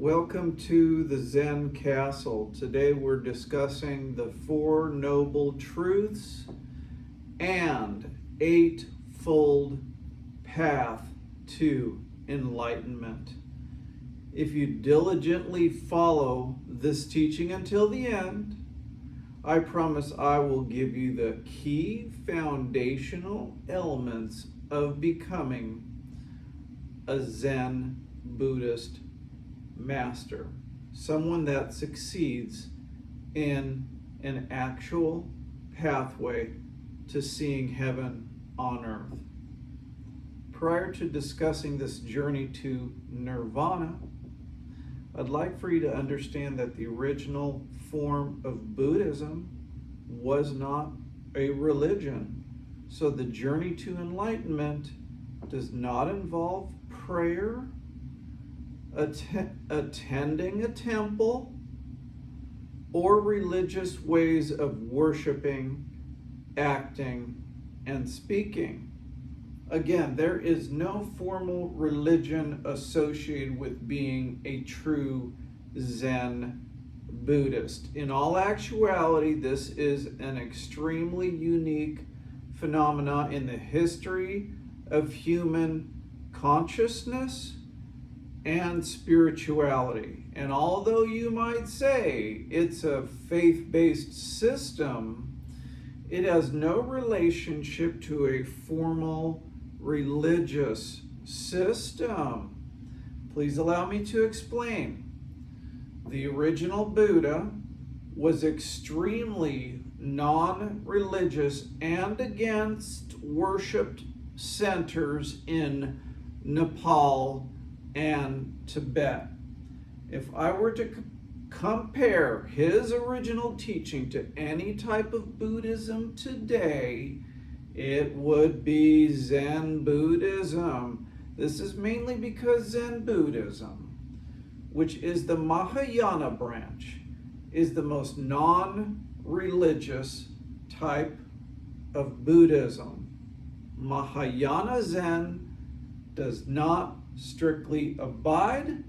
Welcome to the Zen Castle. Today we're discussing the Four Noble Truths and Eightfold Path to Enlightenment. If you diligently follow this teaching until the end, I promise I will give you the key foundational elements of becoming a Zen Buddhist master, someone that succeeds in an actual pathway to seeing heaven on earth. Prior to discussing this journey to Nirvana, I'd like for you to understand that the original form of Buddhism was not a religion. So the journey to enlightenment does not involve prayer, attending a temple, or religious ways of worshiping, acting, and speaking. Again, there is no formal religion associated with being a true Zen Buddhist. In all actuality, this is an extremely unique phenomenon in the history of human consciousness and spirituality. And although you might say it's a faith-based system, it has no relationship to a formal religious system. Please allow me to explain. The original Buddha was extremely non-religious and against worshipped centers in Nepal and Tibet. If I were to compare his original teaching to any type of Buddhism today, it would be Zen Buddhism. This is mainly because Zen Buddhism, which is the Mahayana branch, is the most non-religious type of Buddhism. Mahayana Zen does not strictly abide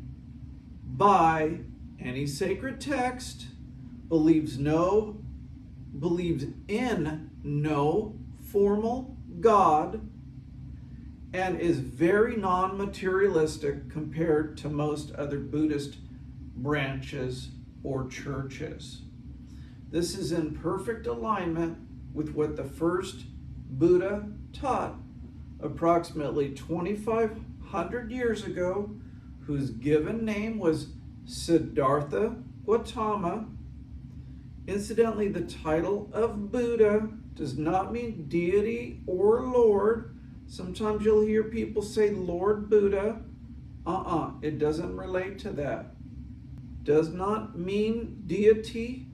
by any sacred text, believes in no formal God, and is very non-materialistic compared to most other Buddhist branches or churches. This is in perfect alignment with what the first Buddha taught approximately 2,500 years ago, whose given name was Siddartha Gautama. Incidentally, the title of Buddha does not mean deity or Lord. Sometimes you'll hear people say Lord Buddha. It doesn't relate to that. Does not mean deity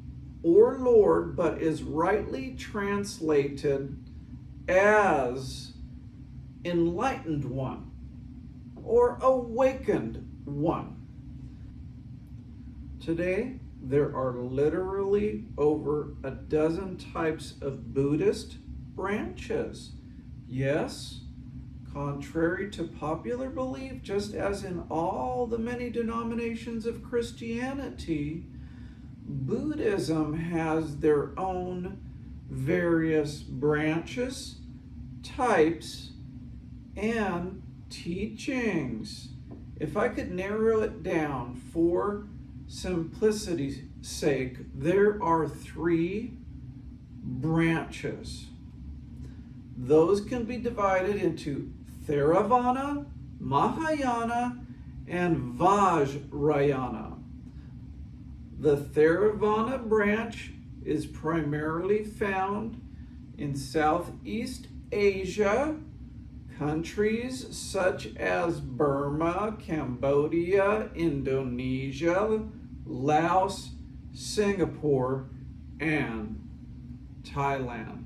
or Lord, but is rightly translated as enlightened one or awakened one. Today, there are literally over a dozen types of Buddhist branches. Yes, contrary to popular belief, just as in all the many denominations of Christianity, Buddhism has their own various branches, types, and teachings. If I could narrow it down for simplicity's sake, there are three branches. Those can be divided into Theravada, Mahayana, and Vajrayana. The Theravada branch is primarily found in Southeast Asia, countries such as Burma, Cambodia, Indonesia, Laos, Singapore, and Thailand.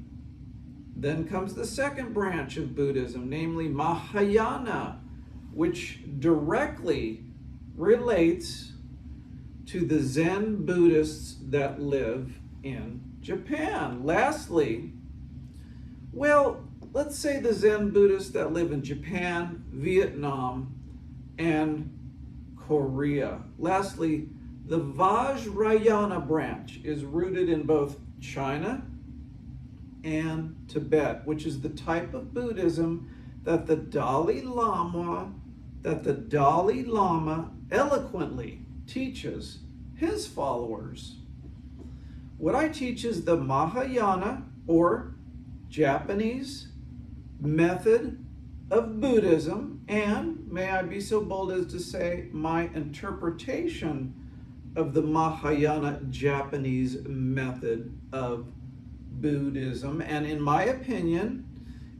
Then comes the second branch of Buddhism, namely Mahayana, which directly relates to the Zen Buddhists that live in Japan. Lastly, let's say the Zen Buddhists that live in Japan, Vietnam, and Korea. Lastly, the Vajrayana branch is rooted in both China and Tibet, which is the type of Buddhism that the Dalai Lama eloquently teaches his followers. What I teach is the Mahayana, or Japanese method of Buddhism, and may I be so bold as to say my interpretation of the Mahayana Japanese method of Buddhism. And in my opinion,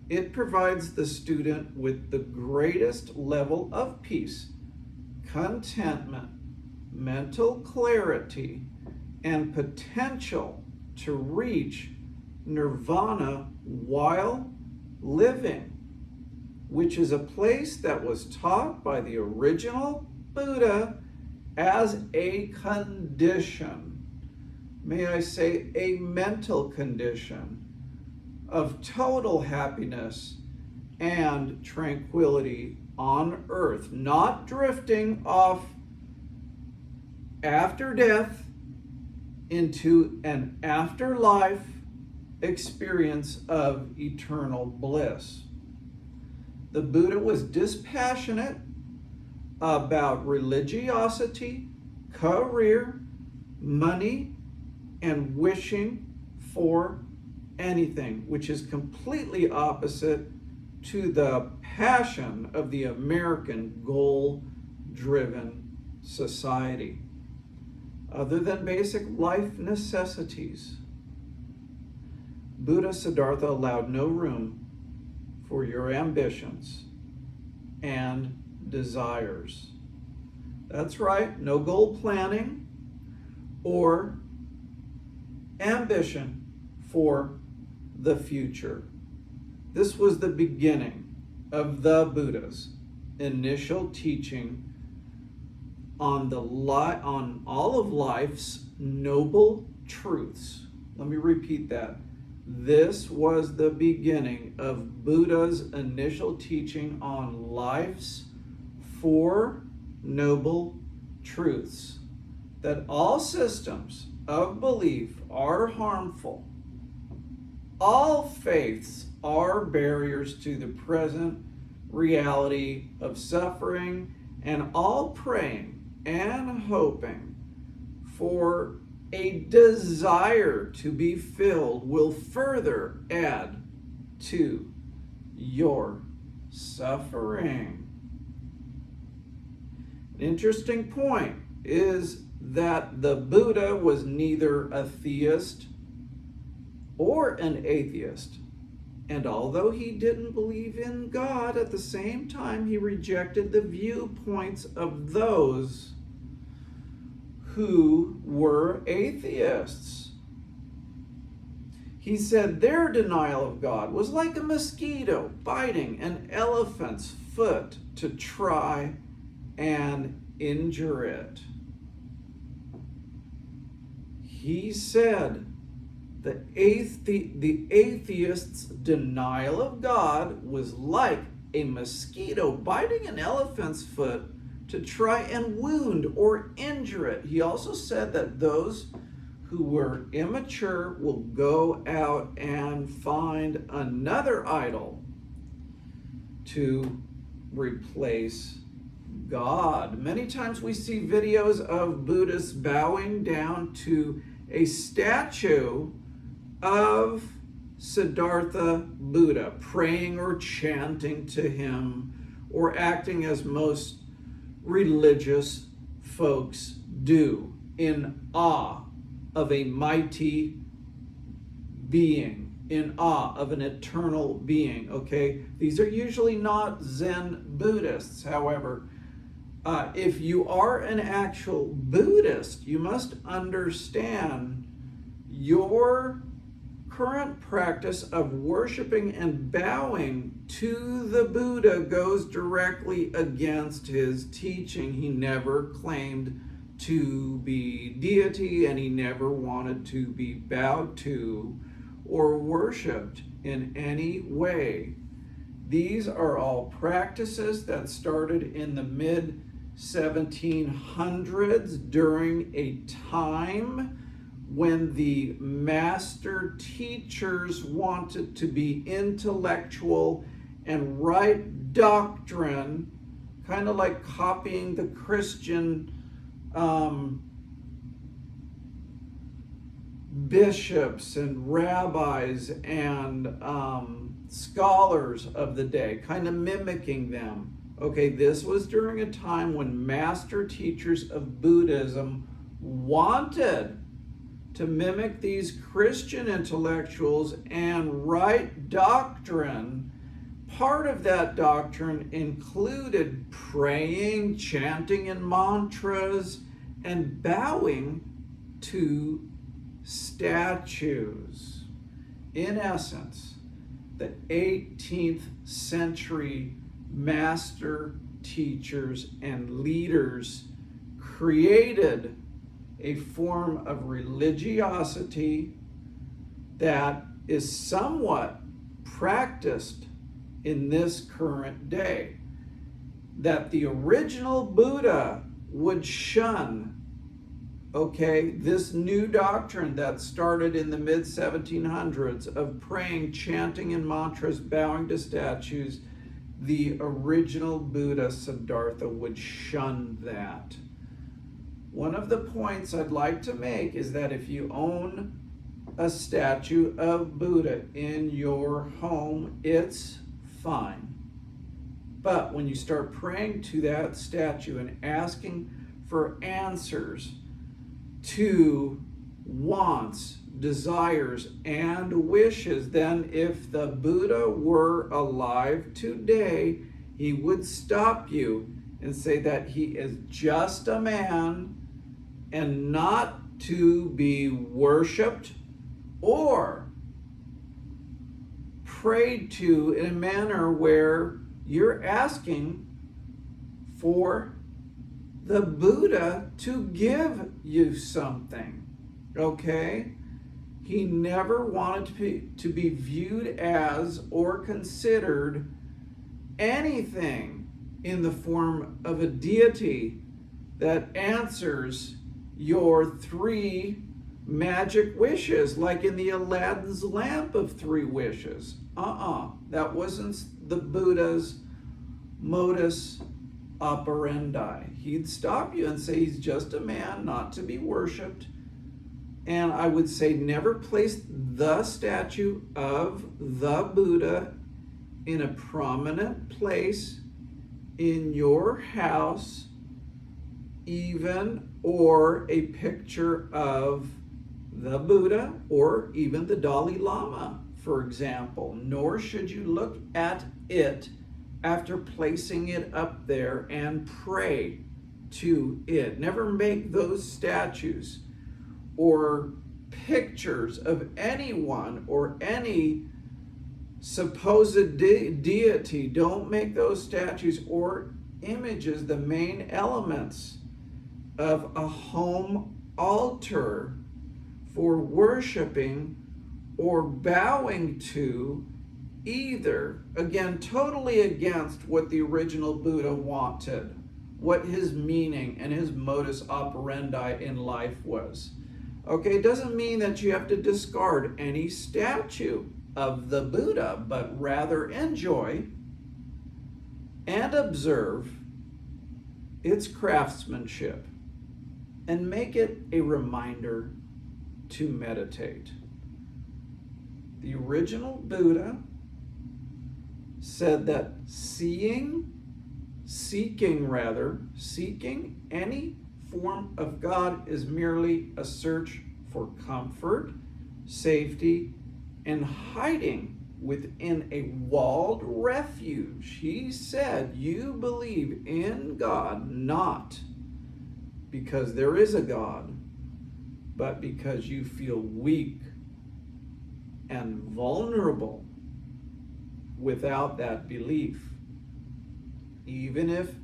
it provides the student with the greatest level of peace, contentment, mental clarity, and potential to reach nirvana while living, which is a place that was taught by the original Buddha as a condition, may I say a mental condition, of total happiness and tranquility on earth, not drifting off after death into an afterlife experience of eternal bliss. The Buddha was dispassionate about religiosity, career, money, and wishing for anything, which is completely opposite to the passion of the American goal-driven society. Other than basic life necessities, Buddha Siddartha allowed no room for your ambitions and desires. That's right, no goal planning or ambition for the future. This was the beginning of the Buddha's initial teaching on all of life's noble truths. Let me repeat that. This was the beginning of Buddha's initial teaching on life's four noble truths: that all systems of belief are harmful, all faiths are barriers to the present reality of suffering, and all praying and hoping for a desire to be filled will further add to your suffering. An interesting point is that the Buddha was neither a theist or an atheist. And although he didn't believe in God, at the same time he rejected the viewpoints of those who were atheists. He said their denial of God was like a mosquito biting an elephant's foot to try and injure it. He said the atheist's denial of God was like a mosquito biting an elephant's foot to try and wound or injure it. He also said that those who were immature will go out and find another idol to replace God. Many times we see videos of Buddhists bowing down to a statue of Siddartha Buddha, praying or chanting to him, or acting as most religious folks do, in awe of a mighty being, in awe of an eternal being, okay? These are usually not Zen Buddhists. However, if you are an actual Buddhist, you must understand your current practice of worshiping and bowing to the Buddha goes directly against his teaching. He never claimed to be deity, and he never wanted to be bowed to or worshipped in any way. These are all practices that started in the mid 1700s, during a time when the master teachers wanted to be intellectual and write doctrine, kind of like copying the Christian bishops and rabbis and scholars of the day, kind of mimicking them. Okay, this was during a time when master teachers of Buddhism wanted to mimic these Christian intellectuals and write doctrine. Part of that doctrine included praying, chanting in mantras, and bowing to statues. In essence, the 18th century master teachers and leaders created a form of religiosity that is somewhat practiced in this current day, that the original Buddha would shun. Okay, this new doctrine that started in the mid-1700s of praying, chanting in mantras, bowing to statues, the original Buddha, Siddartha, would shun that. One of the points I'd like to make is that if you own a statue of Buddha in your home, it's fine. But when you start praying to that statue and asking for answers to wants, desires, and wishes, then if the Buddha were alive today, he would stop you and say that he is just a man and not to be worshipped or prayed to in a manner where you're asking for the Buddha to give you something. Okay? He never wanted to be viewed as or considered anything in the form of a deity that answers your three magic wishes, like in the Aladdin's lamp of three wishes. That wasn't the Buddha's modus operandi. He'd stop you and say he's just a man, not to be worshipped. And I would say never place the statue of the Buddha in a prominent place in your house, even, or a picture of the Buddha or even the Dalai Lama, for example. Nor should you look at it after placing it up there and pray to it. Never make those statues or pictures of anyone or any supposed deity. Don't make those statues or images the main elements of a home altar for worshiping or bowing to either. Again, totally against what the original Buddha wanted, what his meaning and his modus operandi in life was. Okay, it doesn't mean that you have to discard any statue of the Buddha, but rather enjoy and observe its craftsmanship and make it a reminder to meditate. The original Buddha said that seeking any form of God is merely a search for comfort, safety, and hiding within a walled refuge. He said, you believe in God not because there is a God, but because you feel weak and vulnerable without that belief. Even if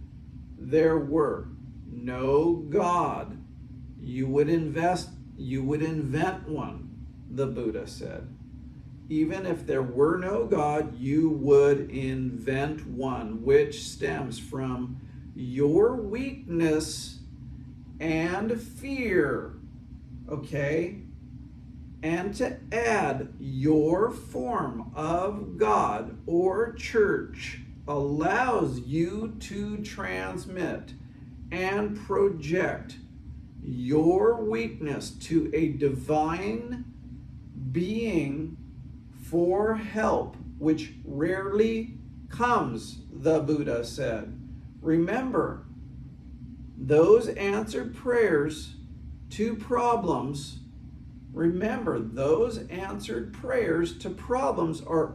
there were no God, you would invent one, the Buddha said. Even if there were no God, you would invent one, which stems from your weakness and fear, okay? And to add your form of God or church allows you to transmit and project your weakness to a divine being for help, which rarely comes, the Buddha said. Remember, those answered prayers to problems, are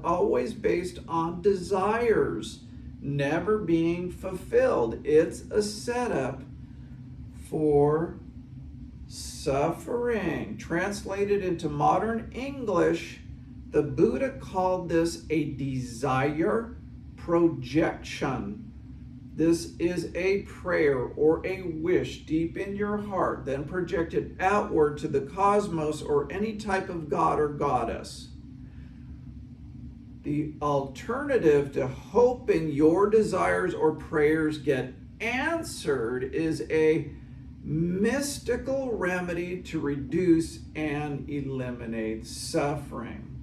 always based on desires never being fulfilled. It's a setup for suffering. Translated into modern English, the Buddha called this a desire projection. This is a prayer or a wish deep in your heart, then projected outward to the cosmos or any type of god or goddess. The alternative to hoping your desires or prayers get answered is a mystical remedy to reduce and eliminate suffering.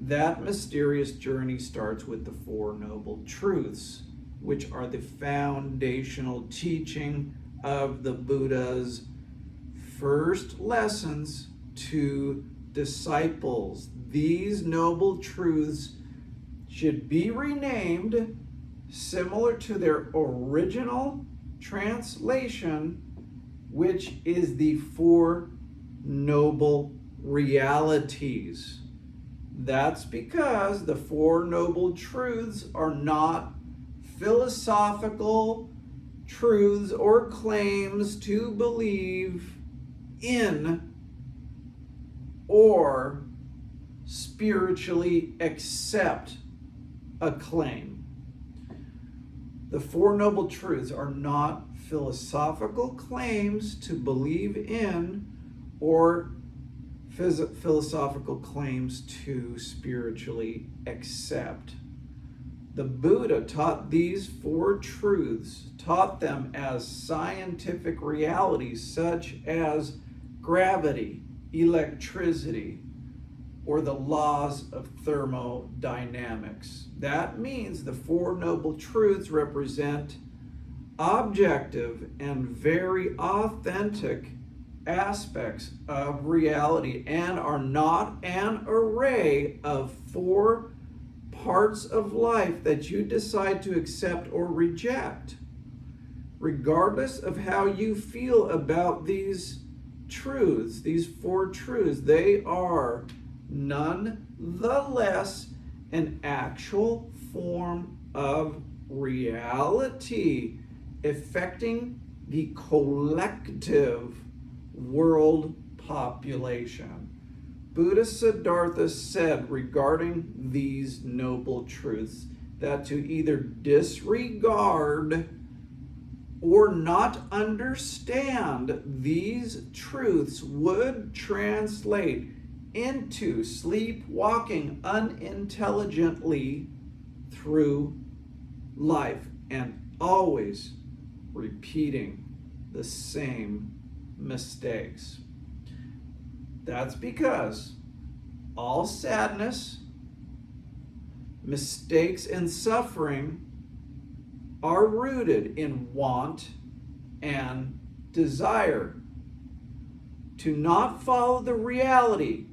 That mysterious journey starts with the Four Noble Truths, which are the foundational teaching of the Buddha's first lessons to disciples. These noble truths should be renamed similar to their original translation, which is the Four Noble Realities. That's because the Four Noble Truths are not philosophical truths or claims to believe in or spiritually accept a claim. The Four Noble Truths are not philosophical claims to believe in or philosophical claims to spiritually accept. The Buddha taught these four truths, taught them as scientific realities such as gravity, electricity, or the laws of thermodynamics. That means the Four Noble Truths represent objective and very authentic aspects of reality and are not an array of four parts of life that you decide to accept or reject. Regardless of how you feel about these truths, these four truths, they are nonetheless an actual form of reality affecting the collective world population. Buddha Siddartha said regarding these noble truths that to either disregard or not understand these truths would translate into sleepwalking unintelligently through life and always repeating the same mistakes. That's because all sadness, mistakes, and suffering are rooted in want and desire. To not follow the reality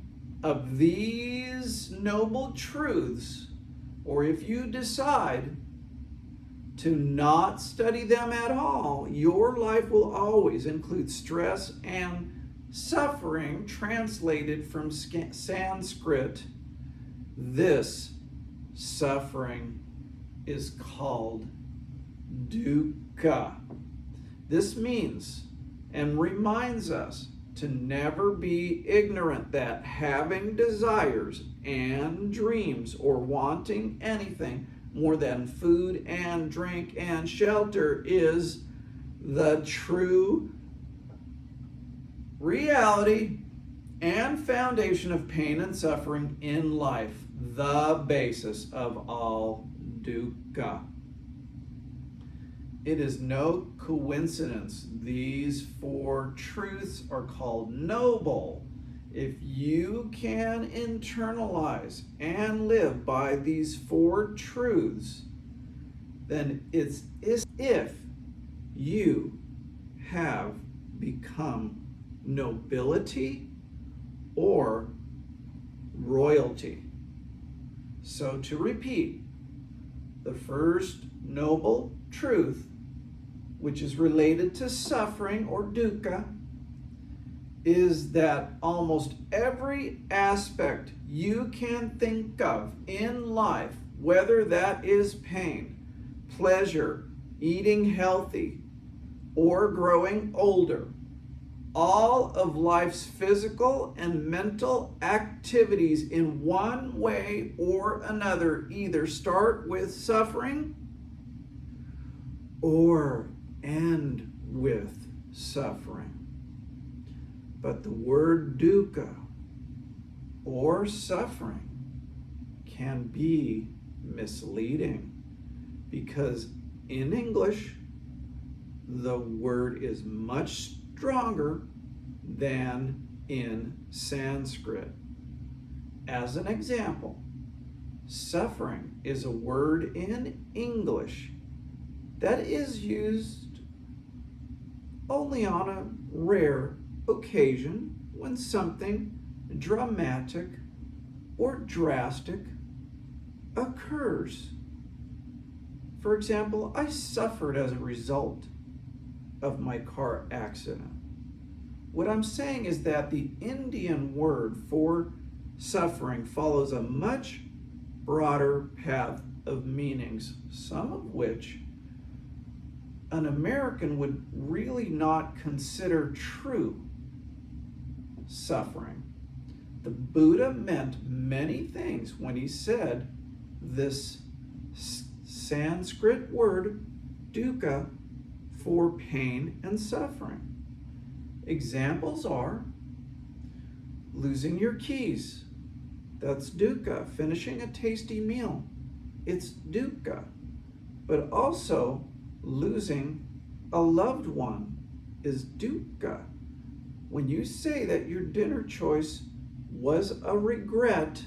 of these noble truths, or if you decide to not study them at all, your life will always include stress and suffering. Translated from Sanskrit, this suffering is called dukkha. This means and reminds us to never be ignorant that having desires and dreams or wanting anything more than food and drink and shelter is the true reality and foundation of pain and suffering in life, the basis of all dukkha. It is no coincidence. These four truths are called noble. If you can internalize and live by these four truths, then it's as if you have become nobility or royalty. So to repeat, the first noble truth, which is related to suffering or dukkha, is that almost every aspect you can think of in life, whether that is pain, pleasure, eating healthy, or growing older, all of life's physical and mental activities in one way or another either start with suffering or end with suffering. But the word dukkha or suffering can be misleading because in English, the word is much stronger than in Sanskrit. As an example, suffering is a word in English that is used only on a rare occasion when something dramatic or drastic occurs. For example, I suffered as a result of my car accident. What I'm saying is that the Indian word for suffering follows a much broader path of meanings, some of which an American would really not consider true suffering. The Buddha meant many things when he said this Sanskrit word dukkha for pain and suffering. Examples are losing your keys, that's dukkha. Finishing a tasty meal, it's dukkha. But also losing a loved one is dukkha. When you say that your dinner choice was a regret,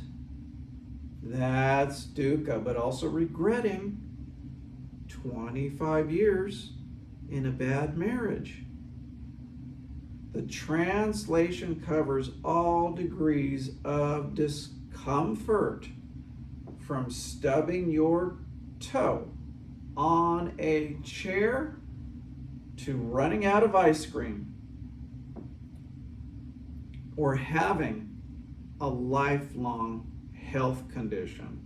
that's dukkha. But also regretting 25 years in a bad marriage. The translation covers all degrees of discomfort, from stubbing your toe on a chair to running out of ice cream, or having a lifelong health condition.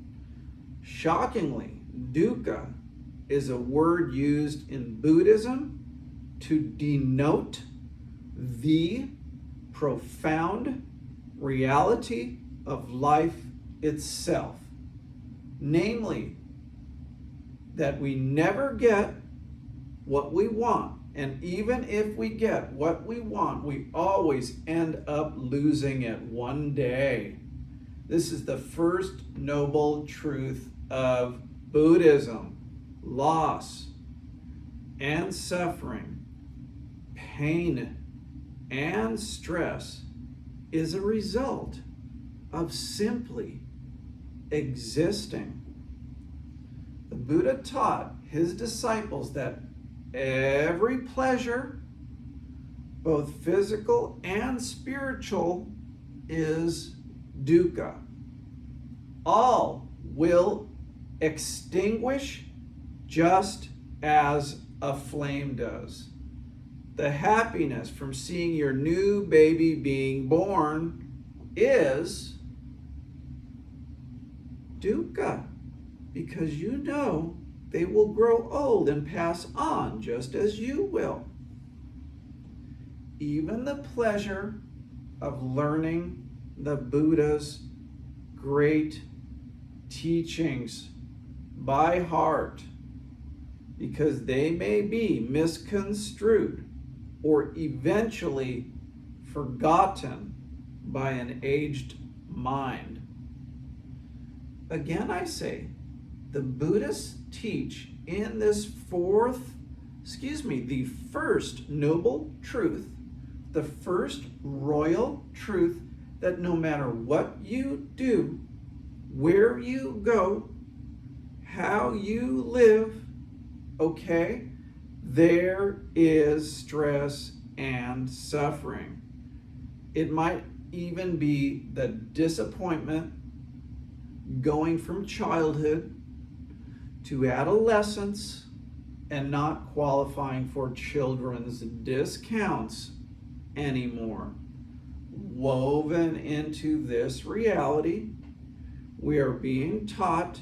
Shockingly, dukkha is a word used in Buddhism to denote the profound reality of life itself. Namely, that we never get what we want. And even if we get what we want, we always end up losing it one day. This is the first noble truth of Buddhism. Loss and suffering, pain and stress is a result of simply existing. The Buddha taught his disciples that every pleasure, both physical and spiritual, is dukkha. All will extinguish just as a flame does. The happiness from seeing your new baby being born is dukkha, because you know they will grow old and pass on just as you will. Even the pleasure of learning the Buddha's great teachings by heart, because they may be misconstrued or eventually forgotten by an aged mind. Again, I say, the Buddhists teach in this fourth the first noble truth, the first royal truth, that no matter what you do, where you go, how you live, okay, there is stress and suffering. It might even be the disappointment going from childhood to adolescence and not qualifying for children's discounts anymore. Woven into this reality, we are being taught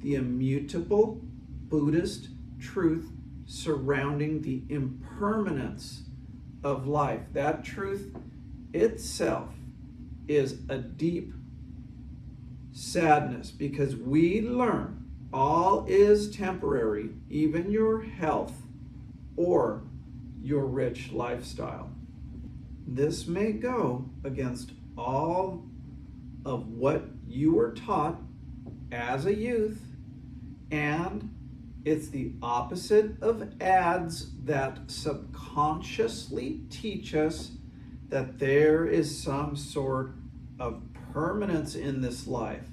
the immutable Buddhist truth surrounding the impermanence of life. That truth itself is a deep sadness, because we learn all is temporary, even your health or your rich lifestyle. This may go against all of what you were taught as a youth, and it's the opposite of ads that subconsciously teach us that there is some sort of permanence in this life,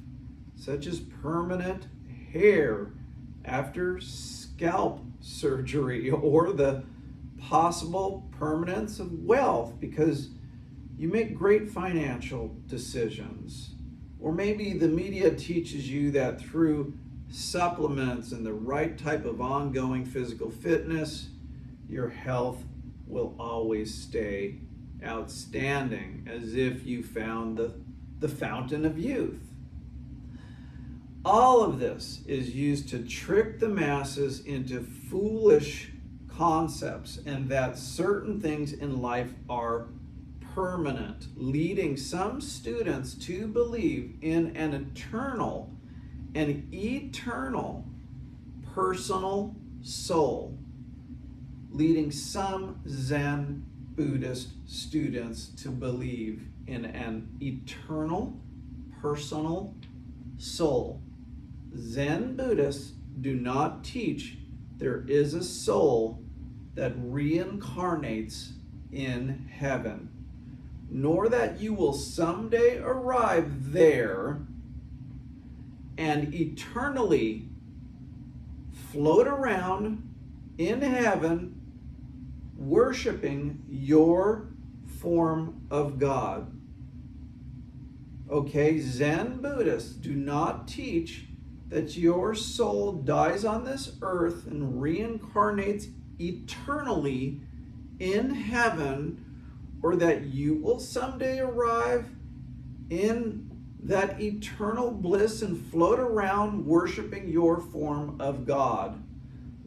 such as permanent hair after scalp surgery, or the possible permanence of wealth because you make great financial decisions. Or maybe the media teaches you that through supplements and the right type of ongoing physical fitness, your health will always stay outstanding, as if you found the fountain of youth. All of this is used to trick the masses into foolish concepts, and that certain things in life are permanent, leading some students to believe in an eternal personal soul, leading some Zen Buddhist students to believe in an eternal personal soul. Zen Buddhists do not teach there is a soul that reincarnates in heaven, nor that you will someday arrive there and eternally float around in heaven worshiping your form of God. Okay, Zen Buddhists do not teach that your soul dies on this earth and reincarnates eternally in heaven, or that you will someday arrive in that eternal bliss and float around worshiping your form of God.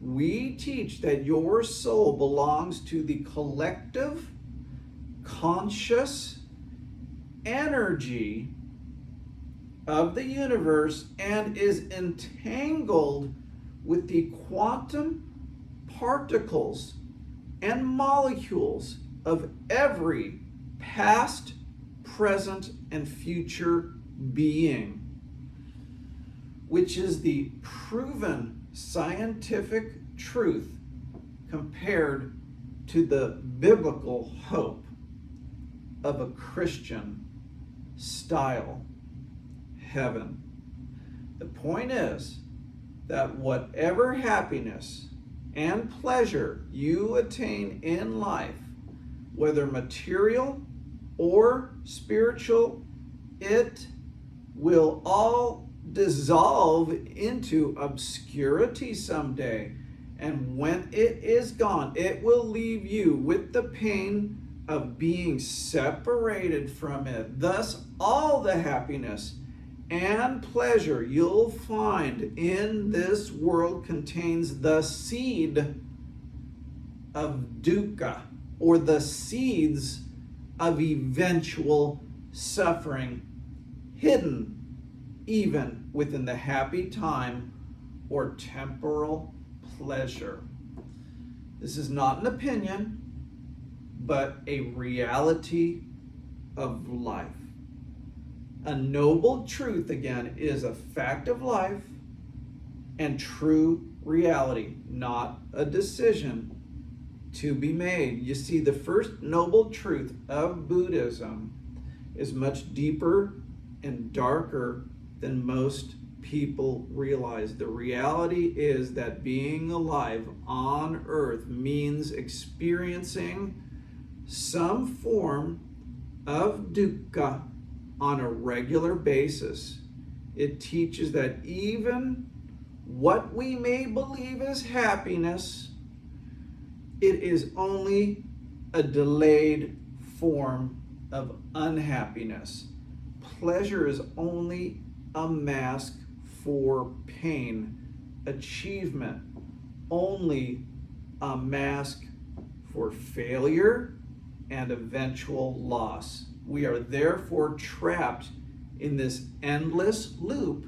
We teach that your soul belongs to the collective conscious energy of the universe and is entangled with the quantum particles and molecules of every past, present, and future being, which is the proven scientific truth compared to the biblical hope of a Christian style heaven. The point is that whatever happiness and pleasure you attain in life, whether material or spiritual, it will all dissolve into obscurity someday. And when it is gone, it will leave you with the pain of being separated from it. Thus, all the happiness and pleasure you'll find in this world contains the seed of dukkha, or the seeds of eventual suffering, hidden even within the happy time or temporal pleasure. This is not an opinion, but a reality of life. A noble truth, again, is a fact of life and true reality, not a decision to be made. You see, the first noble truth of Buddhism is much deeper and darker than most people realize. The reality is that being alive on earth means experiencing some form of dukkha on a regular basis. It teaches that even what we may believe is happiness, it is only a delayed form of unhappiness. Pleasure is only a mask for pain. Achievement only a mask for failure and eventual loss. We are therefore trapped in this endless loop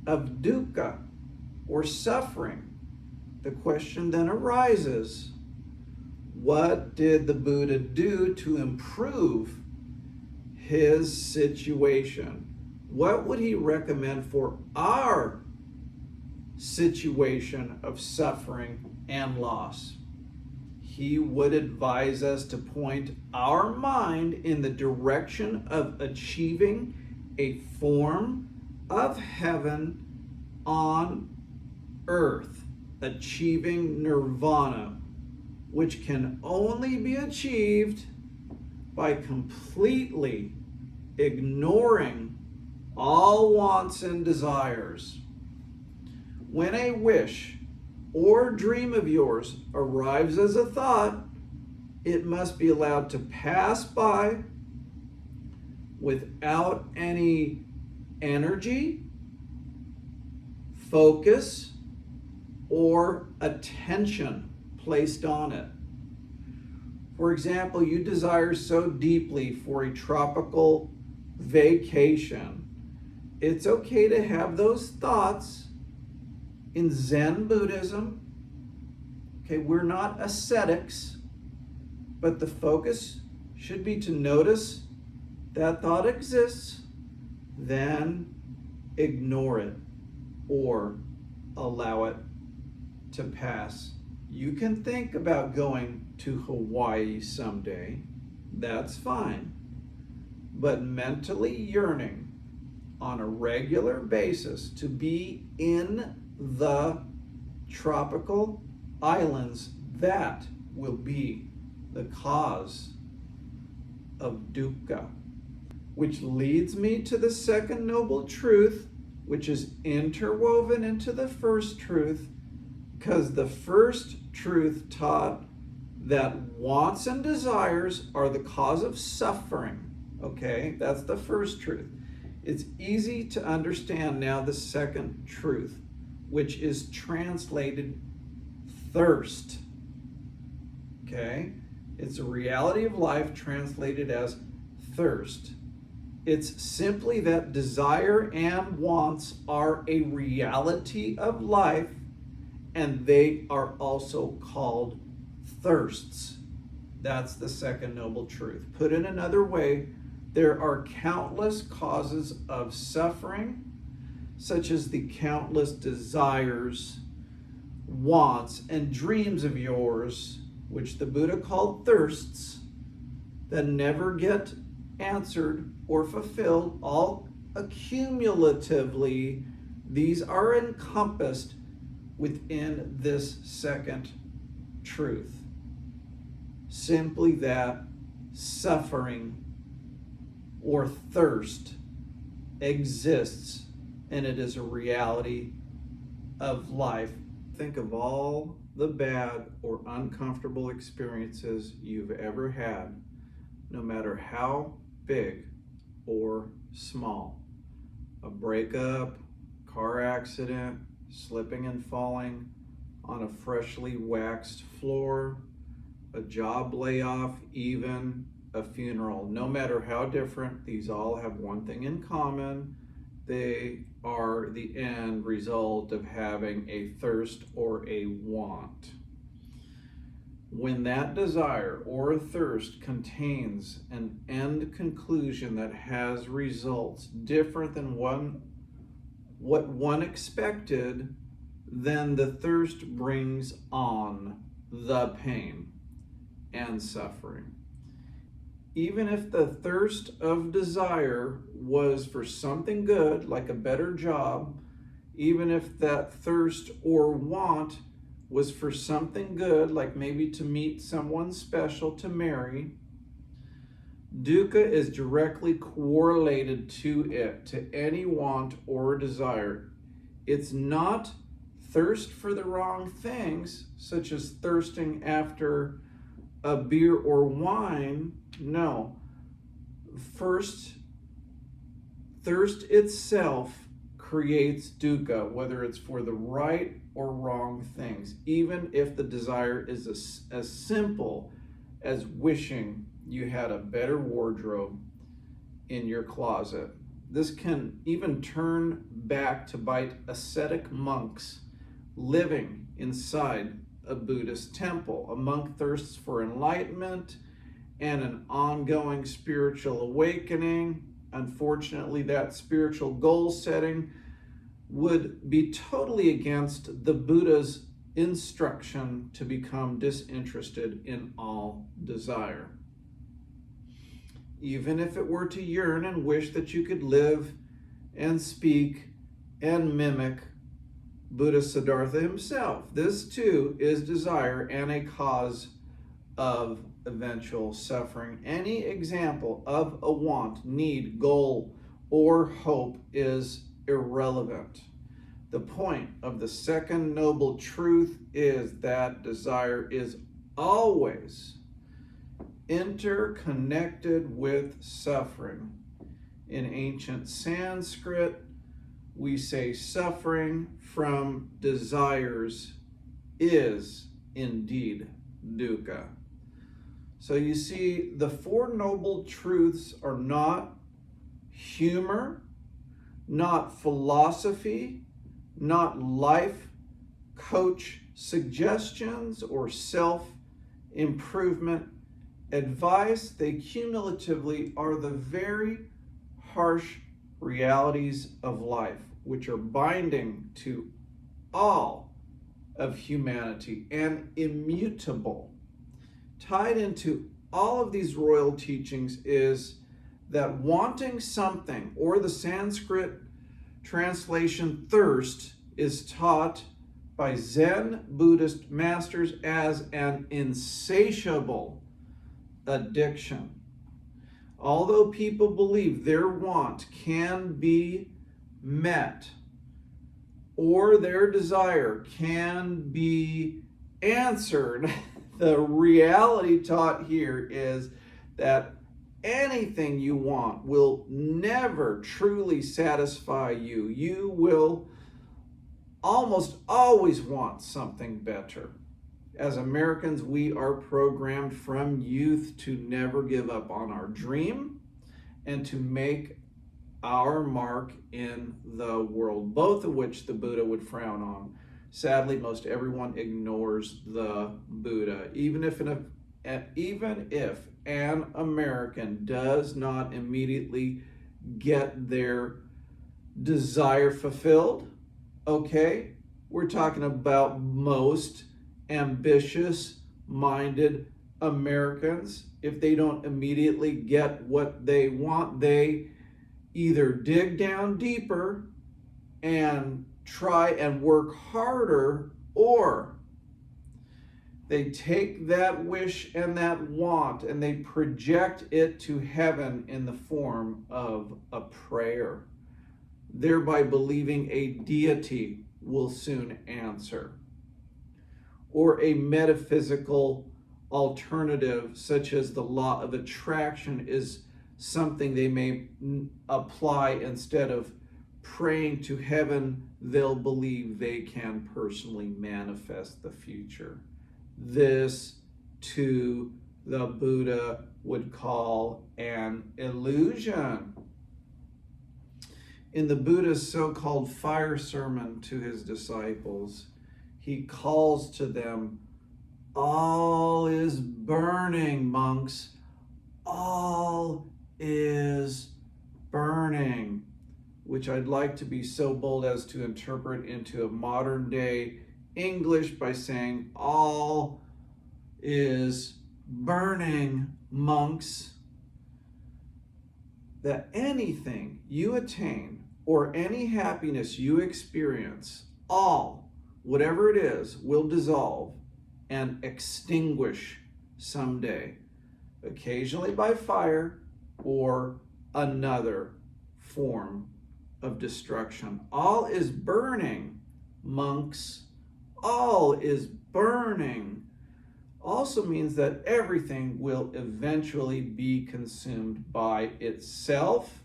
of dukkha, or suffering. The question then arises, what did the Buddha do to improve his situation? What would he recommend for our situation of suffering and loss? He would advise us to point our mind in the direction of achieving a form of heaven on earth, achieving nirvana, which can only be achieved by completely ignoring all wants and desires. When a wish or dream of yours arrives as a thought, it must be allowed to pass by without any energy, focus, or attention placed on it. For example, you desire so deeply for a tropical vacation. It's okay to have those thoughts. In Zen Buddhism, okay, we're not ascetics, but the focus should be to notice that thought exists, then ignore it or allow it to pass. You can think about going to Hawaii someday, that's fine, but mentally yearning on a regular basis to be in the tropical islands, that will be the cause of dukkha. Which leads me to the second noble truth, which is interwoven into the first truth, because the first truth taught that wants and desires are the cause of suffering. Okay, that's the first truth. It's easy to understand now the second truth, which is translated thirst. Okay? It's a reality of life translated as thirst. It's simply that desire and wants are a reality of life, and they are also called thirsts. That's the second noble truth. Put in another way, there are countless causes of suffering, such as the countless desires, wants, and dreams of yours, which the Buddha called thirsts, that never get answered or fulfilled. All accumulatively, these are encompassed within this second truth. Simply that suffering or thirst exists, and it is a reality of life. Think of all the bad or uncomfortable experiences you've ever had, no matter how big or small. A breakup, car accident, slipping and falling on a freshly waxed floor, a job layoff, even a funeral. No matter how different, these all have one thing in common. They are the end result of having a thirst or a want. When that desire or thirst contains an end conclusion that has results different than what one expected, then the thirst brings on the pain and suffering. Even if the thirst of desire was for something good, like a better job, even if that thirst or want was for something good, like maybe to meet someone special to marry, dukkha is directly correlated to it, to any want or desire. It's not thirst for the wrong things, such as thirsting after a beer or wine. No. First, thirst itself creates dukkha, whether it's for the right or wrong things, even if the desire is as simple as wishing you had a better wardrobe in your closet. This can even turn back to bite ascetic monks living inside a Buddhist temple. A monk thirsts for enlightenment and an ongoing spiritual awakening. Unfortunately, that spiritual goal setting would be totally against the Buddha's instruction to become disinterested in all desire. Even if it were to yearn and wish that you could live and speak and mimic Buddha Siddartha himself, this too is desire and a cause of eventual suffering. Any example of a want, need, goal, or hope is irrelevant. The point of the second noble truth is that desire is always interconnected with suffering. In ancient Sanskrit, we say suffering from desires is indeed dukkha. So you see, the Four Noble Truths are not humor, not philosophy, not life coach suggestions or self-improvement advice. They cumulatively are the very harsh realities of life, which are binding to all of humanity and immutable. Tied into all of these royal teachings is that wanting something, or the Sanskrit translation thirst, is taught by Zen Buddhist masters as an insatiable addiction. Although people believe their want can be met or their desire can be answered, the reality taught here is that anything you want will never truly satisfy you. You will almost always want something better. As Americans, we are programmed from youth to never give up on our dream and to make our mark in the world, both of which the Buddha would frown on. Sadly, most everyone ignores the Buddha. Even if an American does not immediately get their desire fulfilled, okay, we're talking about most ambitious-minded Americans. If they don't immediately get what they want, they either dig down deeper and try and work harder, or they take that wish and that want and they project it to heaven in the form of a prayer, thereby believing a deity will soon answer. Or a metaphysical alternative, such as the law of attraction, is something they may apply instead of praying to heaven. They'll believe they can personally manifest the future. This, too, the Buddha would call an illusion. In the Buddha's so-called fire sermon to his disciples, he calls to them, "All is burning, monks. All is burning." which I'd like to be so bold as to interpret into a modern day English by saying, all is burning, monks. That anything you attain or any happiness you experience, all, whatever it is, will dissolve and extinguish someday, occasionally by fire or another form of destruction. All is burning, monks. All is burning also means that everything will eventually be consumed by itself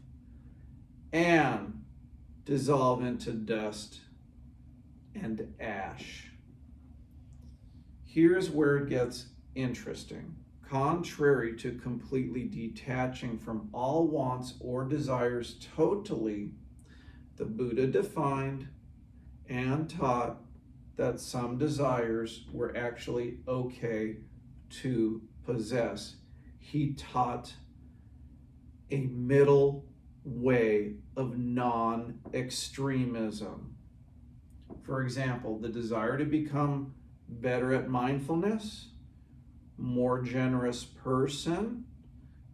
and dissolve into dust and ash. Here's where it gets interesting. Contrary to completely detaching from all wants or desires totally, the Buddha defined and taught that some desires were actually okay to possess. He taught a middle way of non-extremism. For example, the desire to become better at mindfulness, more generous person,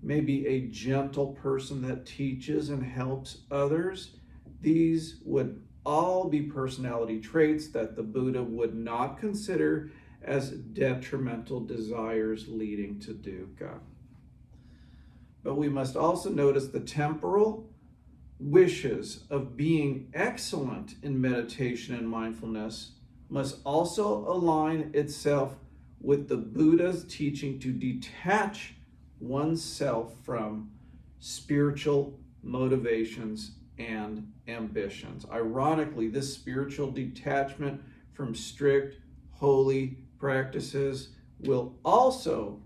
maybe a gentle person that teaches and helps others. These would all be personality traits that the Buddha would not consider as detrimental desires leading to dukkha. But we must also notice the temporal wishes of being excellent in meditation and mindfulness must also align itself with the Buddha's teaching to detach oneself from spiritual motivations and ambitions. Ironically, this spiritual detachment from strict, holy practices will also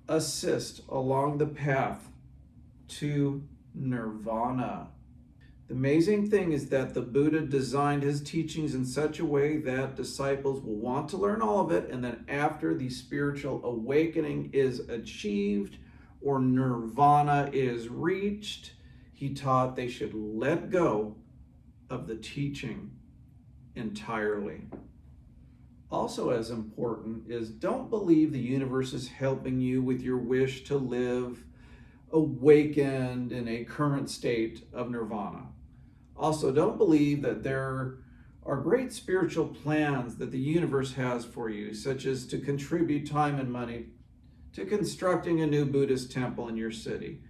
assist along the path to Nirvana. The amazing thing is that the Buddha designed his teachings in such a way that disciples will want to learn all of it, and then after the spiritual awakening is achieved or Nirvana is reached, he taught they should let go of the teaching entirely. Also as important is don't believe the universe is helping you with your wish to live awakened in a current state of nirvana. Also, don't believe that there are great spiritual plans that the universe has for you, such as to contribute time and money to constructing a new Buddhist temple in your city.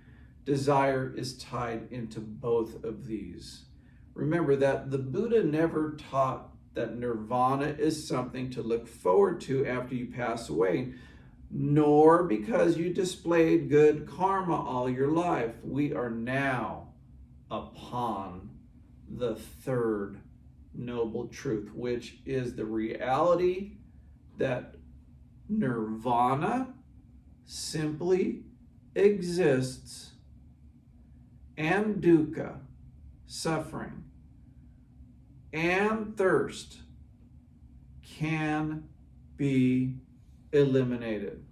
Desire is tied into both of these. Remember that the Buddha never taught that nirvana is something to look forward to after you pass away, nor because you displayed good karma all your life. We are now upon the third noble truth, which is the reality that nirvana simply exists and dukkha, suffering, and thirst can be eliminated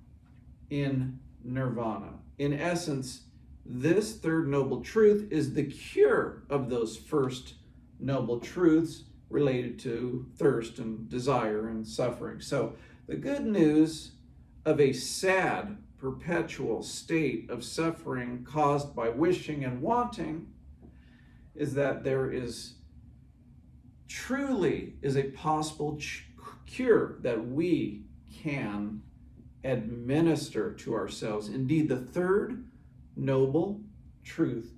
in nirvana. In essence, this third noble truth is the cure of those first noble truths related to thirst and desire and suffering. So the good news of a sad, perpetual state of suffering caused by wishing and wanting is that there is truly is a possible cure that we can administer to ourselves. Indeed, the third noble truth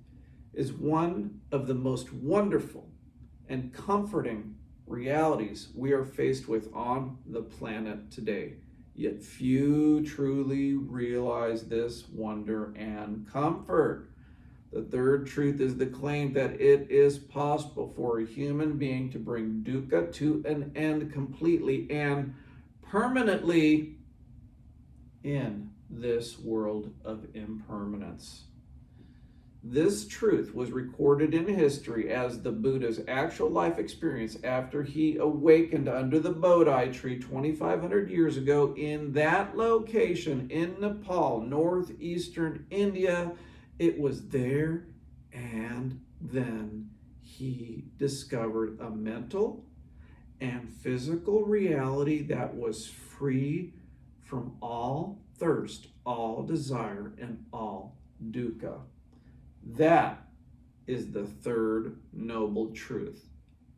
is one of the most wonderful and comforting realities we are faced with on the planet today. Yet few truly realize this wonder and comfort. The third truth is the claim that it is possible for a human being to bring dukkha to an end completely and permanently in this world of impermanence. This truth was recorded in history as the Buddha's actual life experience after he awakened under the Bodhi tree 2,500 years ago in that location in Nepal, northeastern India. It was there and then he discovered a mental and physical reality that was free from all thirst, all desire, and all dukkha. That is the third noble truth,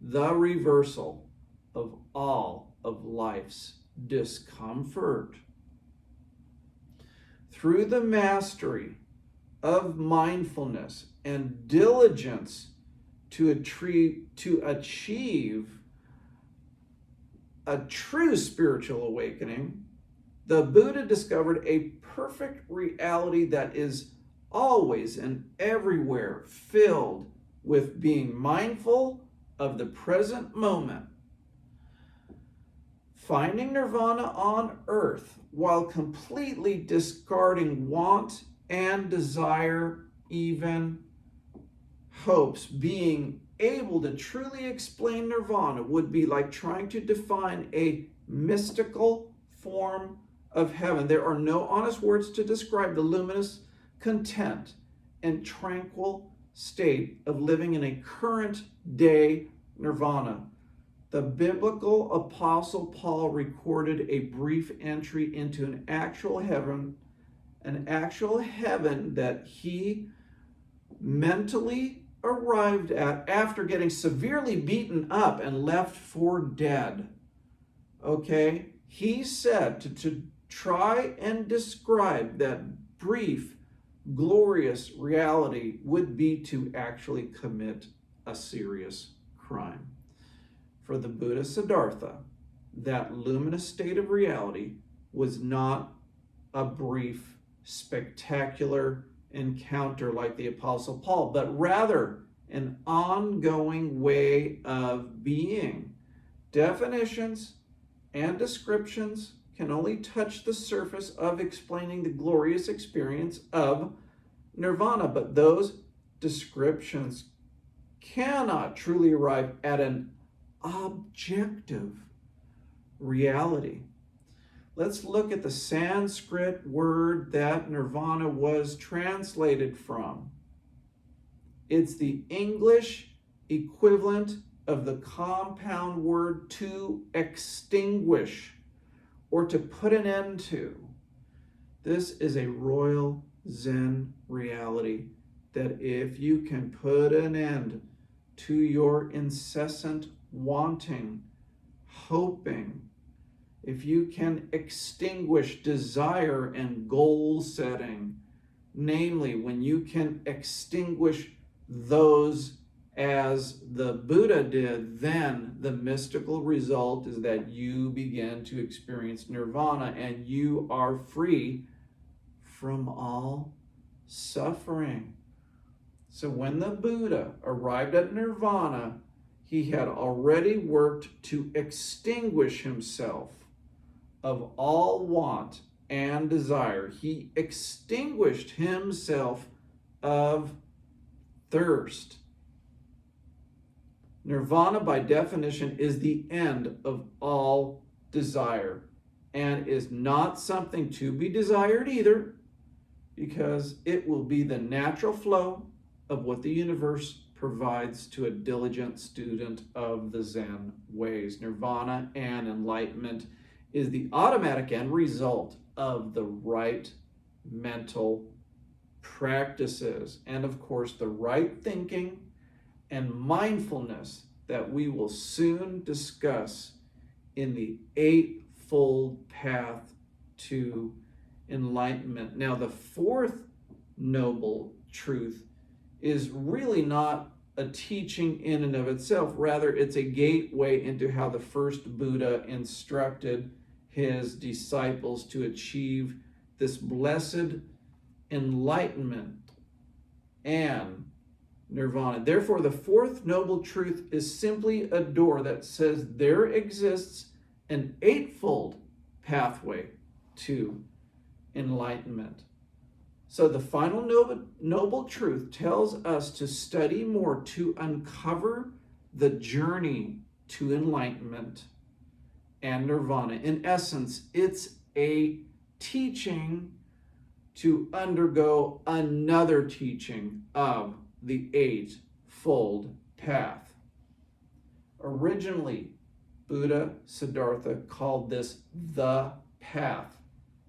the reversal of all of life's discomfort. Through the mastery of mindfulness and diligence to achieve a true spiritual awakening, the Buddha discovered a perfect reality that is always and everywhere filled with being mindful of the present moment. Finding nirvana on earth while completely discarding want and desire, even hopes, being able to truly explain nirvana would be like trying to define a mystical form of heaven. There are no honest words to describe the luminous content and tranquil state of living in a current day nirvana. The biblical apostle Paul recorded a brief entry into an actual heaven that he mentally arrived at after getting severely beaten up and left for dead. Okay? He said to try and describe that brief, glorious reality would be to actually commit a serious crime. For the Buddha Siddartha, that luminous state of reality was not a brief, spectacular encounter like the Apostle Paul, but rather an ongoing way of being. Definitions and descriptions can only touch the surface of explaining the glorious experience of nirvana, but those descriptions cannot truly arrive at an objective reality. Let's look at the Sanskrit word that nirvana was translated from. It's the English equivalent of the compound word to extinguish or to put an end to. This is a royal Zen reality that if you can put an end to your incessant wanting, hoping, if you can extinguish desire and goal setting, namely when you can extinguish those as the Buddha did, then the mystical result is that you begin to experience nirvana and you are free from all suffering. So when the Buddha arrived at nirvana, he had already worked to extinguish himself of all want and desire. He extinguished himself of thirst. Nirvana, by definition, is the end of all desire and is not something to be desired either, because it will be the natural flow of what the universe provides to a diligent student of the Zen ways. Nirvana and enlightenment is the automatic end result of the right mental practices and, of course, the right thinking and mindfulness that we will soon discuss in the Eightfold Path to Enlightenment. Now, the fourth noble truth is really not a teaching in and of itself. Rather, it's a gateway into how the first Buddha instructed his disciples to achieve this blessed enlightenment and nirvana. Therefore, the fourth noble truth is simply a door that says there exists an eightfold pathway to enlightenment. So the final noble truth tells us to study more to uncover the journey to enlightenment and nirvana. In essence, it's a teaching to undergo another teaching of the Eightfold path. Originally, Buddha Siddartha called this the path.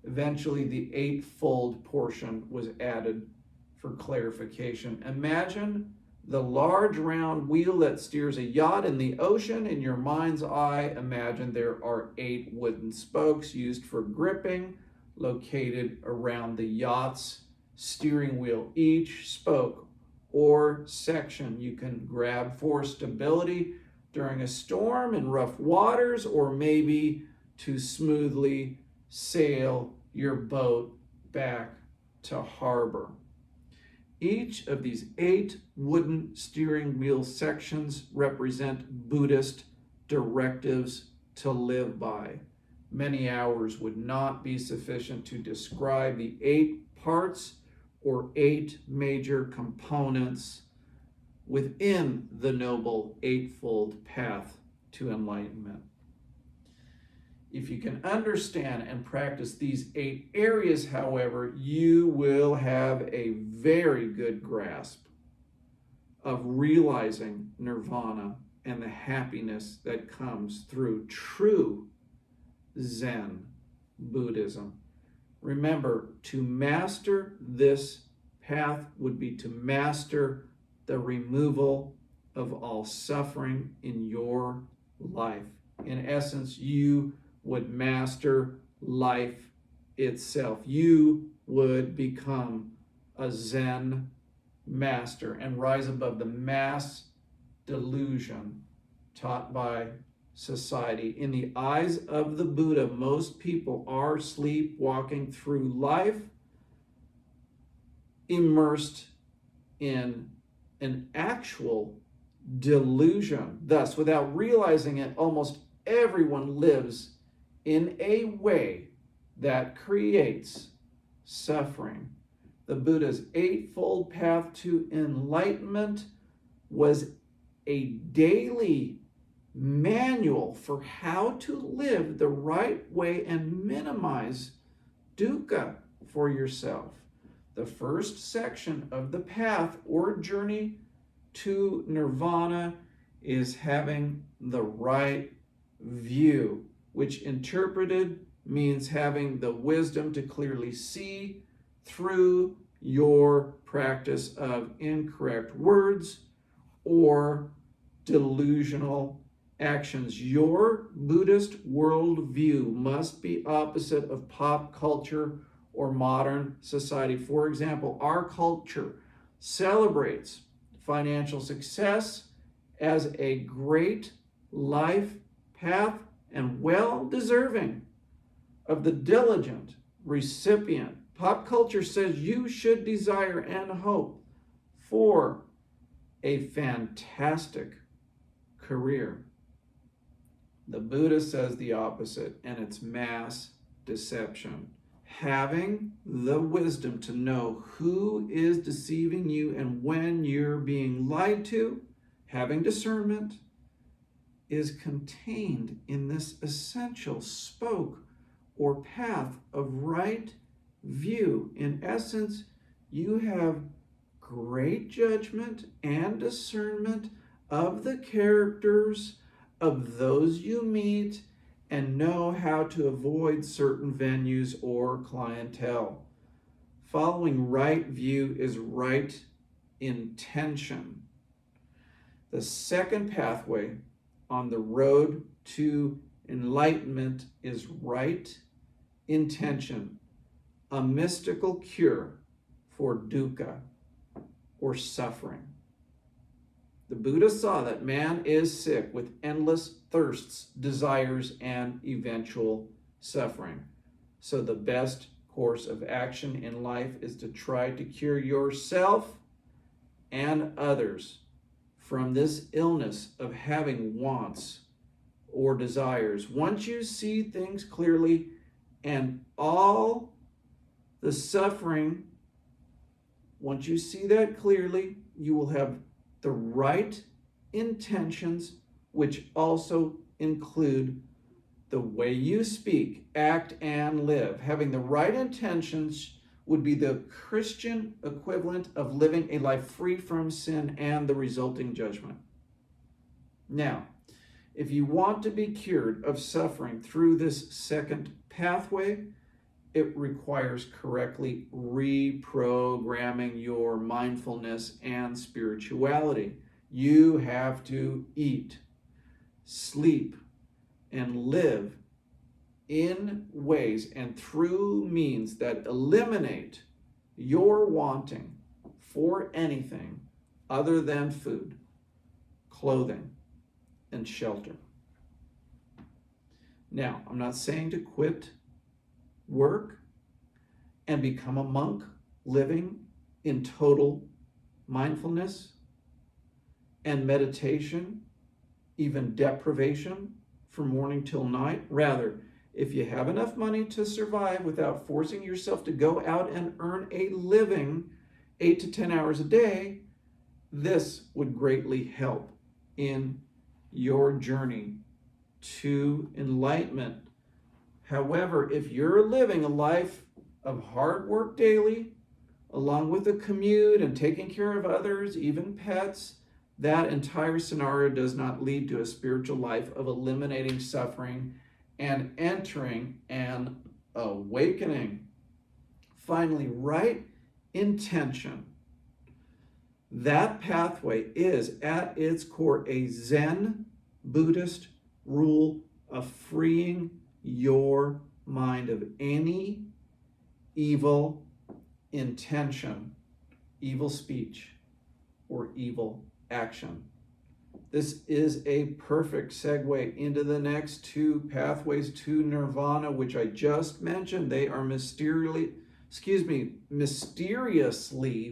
Eventually, the eightfold portion was added for clarification. Imagine the large round wheel that steers a yacht in the ocean. In your mind's eye, imagine there are 8 wooden spokes used for gripping, located around the yacht's steering wheel. Each spoke or section you can grab for stability during a storm in rough waters, or maybe to smoothly sail your boat back to harbor. Each of these 8 wooden steering wheel sections represent Buddhist directives to live by. Many hours would not be sufficient to describe the 8 parts or 8 major components within the Noble Eightfold Path to Enlightenment. If you can understand and practice these 8 areas, however, you will have a very good grasp of realizing nirvana and the happiness that comes through true Zen Buddhism. Remember, to master this path would be to master the removal of all suffering in your life. In essence, you would master life itself. You would become a Zen master and rise above the mass delusion taught by society. In the eyes of the Buddha, most people are sleepwalking through life, immersed in an actual delusion. Thus, without realizing it, almost everyone lives in a way that creates suffering. The Buddha's eightfold path to enlightenment was a daily manual for how to live the right way and minimize dukkha for yourself. The first section of the path or journey to nirvana is having the right view, which interpreted means having the wisdom to clearly see through your practice of incorrect words or delusional actions. Your Buddhist worldview must be opposite of pop culture or modern society. For example, our culture celebrates financial success as a great life path and well deserving of the diligent recipient. Pop culture says you should desire and hope for a fantastic career. The Buddha says the opposite, and it's mass deception. Having the wisdom to know who is deceiving you and when you're being lied to, having discernment, is contained in this essential spoke or path of right view. In essence, you have great judgment and discernment of the characters of those you meet and know how to avoid certain venues or clientele. Following right view is right intention. The second pathway on the road to enlightenment is right intention, a mystical cure for dukkha or suffering. The Buddha saw that man is sick with endless thirsts, desires, and eventual suffering. So the best course of action in life is to try to cure yourself and others from this illness of having wants or desires. Once you see things clearly and all the suffering, once you see that clearly, you will have the right intentions, which also include the way you speak, act, and live. Having the right intentions would be the Christian equivalent of living a life free from sin and the resulting judgment. Now, if you want to be cured of suffering through this second pathway, it requires correctly reprogramming your mindfulness and spirituality. You have to eat, sleep, and live in ways and through means that eliminate your wanting for anything other than food, clothing, and shelter. Now, I'm not saying to quit work and become a monk living in total mindfulness and meditation, even deprivation from morning till night. Rather, if you have enough money to survive without forcing yourself to go out and earn a living 8 to 10 hours a day, this would greatly help in your journey to enlightenment. However, if you're living a life of hard work daily, along with a commute and taking care of others, even pets, that entire scenario does not lead to a spiritual life of eliminating suffering and entering an awakening. Finally, right intention. That pathway is at its core a Zen Buddhist rule of freeing your mind of any evil intention, evil speech, or evil action. This is a perfect segue into the next two pathways to Nirvana, which I just mentioned. They are mysteriously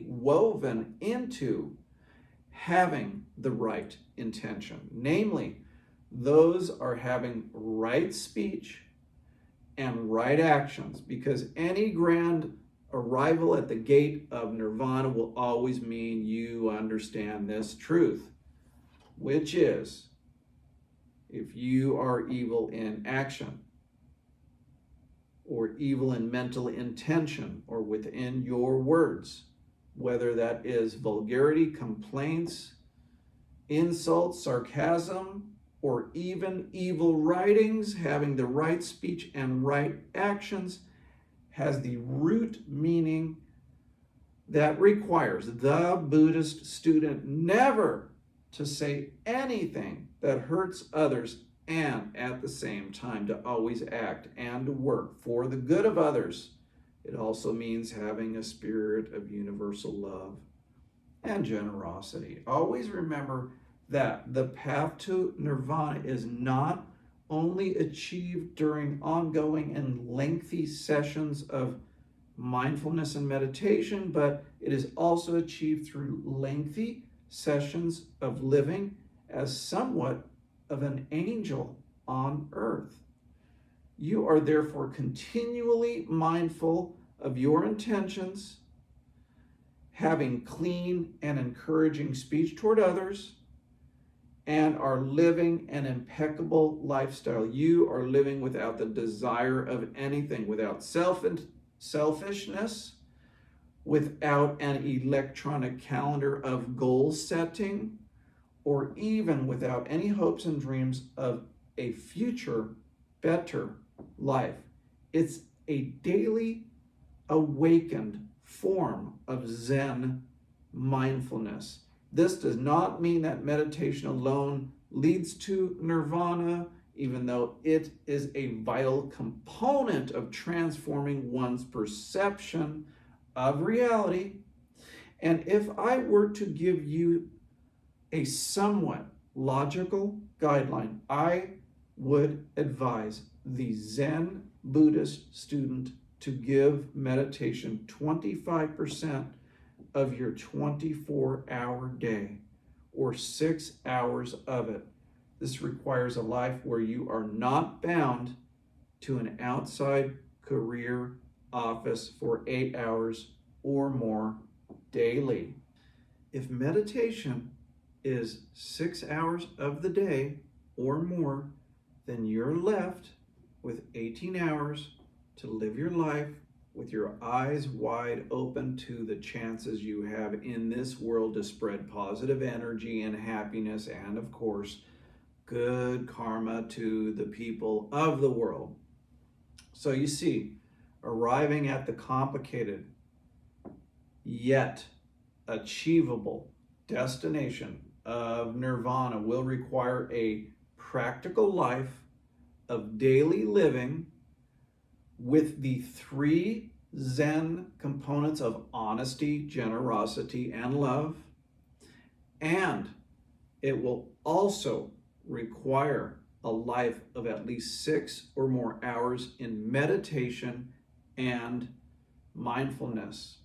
woven into having the right intention. Namely, those are having right speech and right actions, because any grand arrival at the gate of Nirvana will always mean you understand this truth, which is, if you are evil in action, or evil in mental intention, or within your words, whether that is vulgarity, complaints, insults, sarcasm, or even evil writings, having the right speech and right actions has the root meaning that requires the Buddhist student never to say anything that hurts others, and at the same time to always act and work for the good of others. It also means having a spirit of universal love and generosity. Always remember that the path to Nirvana is not only achieved during ongoing and lengthy sessions of mindfulness and meditation, but it is also achieved through lengthy sessions of living as somewhat of an angel on earth. You are therefore continually mindful of your intentions, having clean and encouraging speech toward others, and are living an impeccable lifestyle. You are living without the desire of anything, without selfishness, without an electronic calendar of goal setting, or even without any hopes and dreams of a future better life. It's a daily awakened form of Zen mindfulness. This does not mean that meditation alone leads to nirvana, even though it is a vital component of transforming one's perception of reality. And if I were to give you a somewhat logical guideline, I would advise the Zen Buddhist student to give meditation 25% of your 24-hour day, or 6 hours of it. This requires a life where you are not bound to an outside career office for 8 hours or more daily. If meditation is 6 hours of the day or more, then you're left with 18 hours to live your life with your eyes wide open to the chances you have in this world to spread positive energy and happiness, and of course, good karma to the people of the world. So you see, arriving at the complicated yet achievable destination of nirvana will require a practical life of daily living with the three Zen components of honesty, generosity, and love. And it will also require a life of at least 6 or more hours in meditation and mindfulness.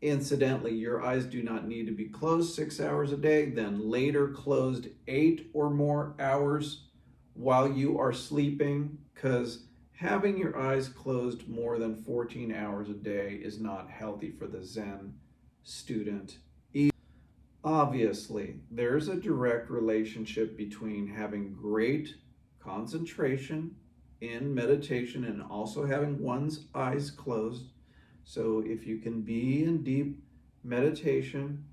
Incidentally, your eyes do not need to be closed 6 hours a day, then later closed 8 or more hours while you are sleeping, because having your eyes closed more than 14 hours a day is not healthy for the Zen student. Obviously, there's a direct relationship between having great concentration in meditation and also having one's eyes closed. So if you can be in deep meditation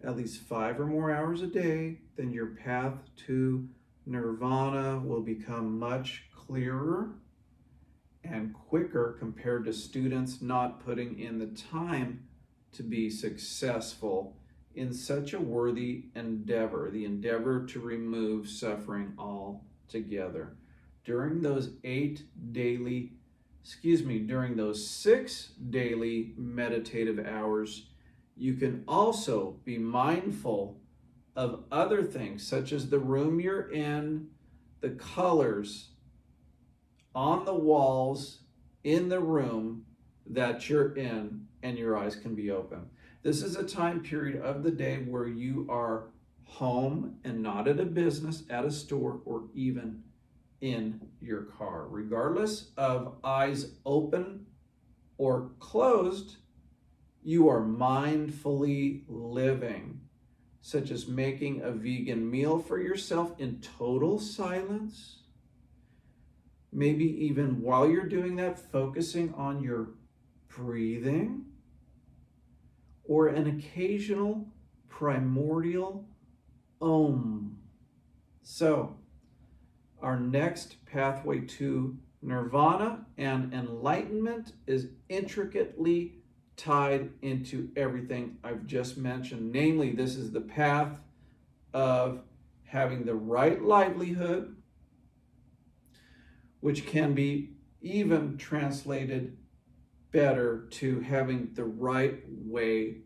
at least 5 or more hours a day, then your path to nirvana will become much clearer and quicker compared to students not putting in the time to be successful in such a worthy endeavor, the endeavor to remove suffering altogether. During those 6 daily meditative hours, you can also be mindful of other things, such as the room you're in, the colors on the walls in the room that you're in, and your eyes can be open. This is a time period of the day where you are home and not at a business, at a store, or even in your car. Regardless of eyes open or closed, you are mindfully living, such as making a vegan meal for yourself in total silence. Maybe even while you're doing that, focusing on your breathing, or an occasional primordial Om. So, our next pathway to nirvana and enlightenment is intricately tied into everything I've just mentioned. Namely, this is the path of having the right livelihood, which can be even translated better to having the right way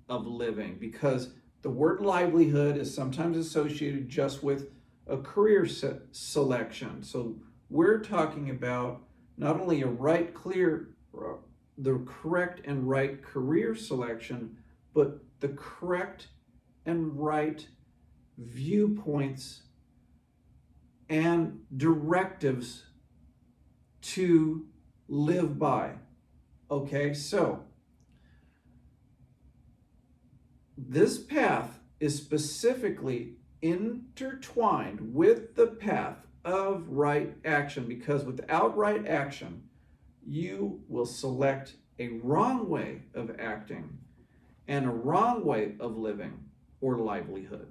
of living, because the word livelihood is sometimes associated just with a career selection. So we're talking about not only the correct and right career selection, but the correct and right viewpoints and directives to live by. Okay, so this path is specifically intertwined with the path of right action, because without right action, you will select a wrong way of acting and a wrong way of living or livelihood.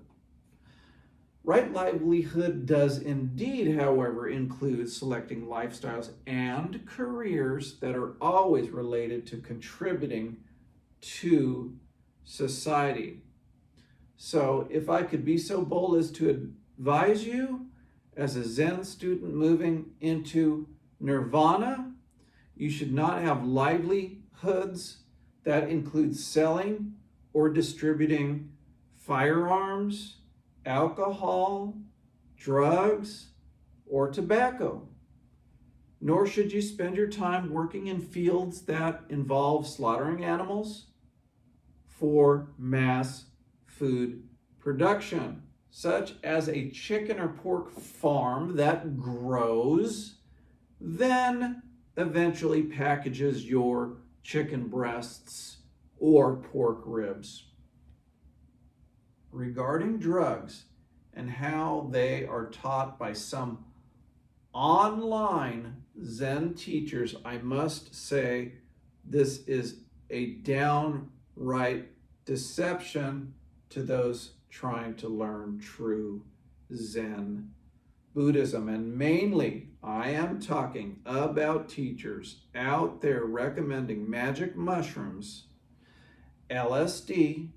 Right livelihood does indeed, however, include selecting lifestyles and careers that are always related to contributing to society. So if I could be so bold as to advise you as a Zen student moving into nirvana, you should not have livelihoods that include selling or distributing firearms, alcohol, drugs, or tobacco. Nor should you spend your time working in fields that involve slaughtering animals for mass food production, such as a chicken or pork farm that grows, then eventually packages your chicken breasts or pork ribs. Regarding drugs and how they are taught by some online Zen teachers, I must say this is a downright deception to those trying to learn true Zen Buddhism. And mainly, I am talking about teachers out there recommending magic mushrooms, LSD,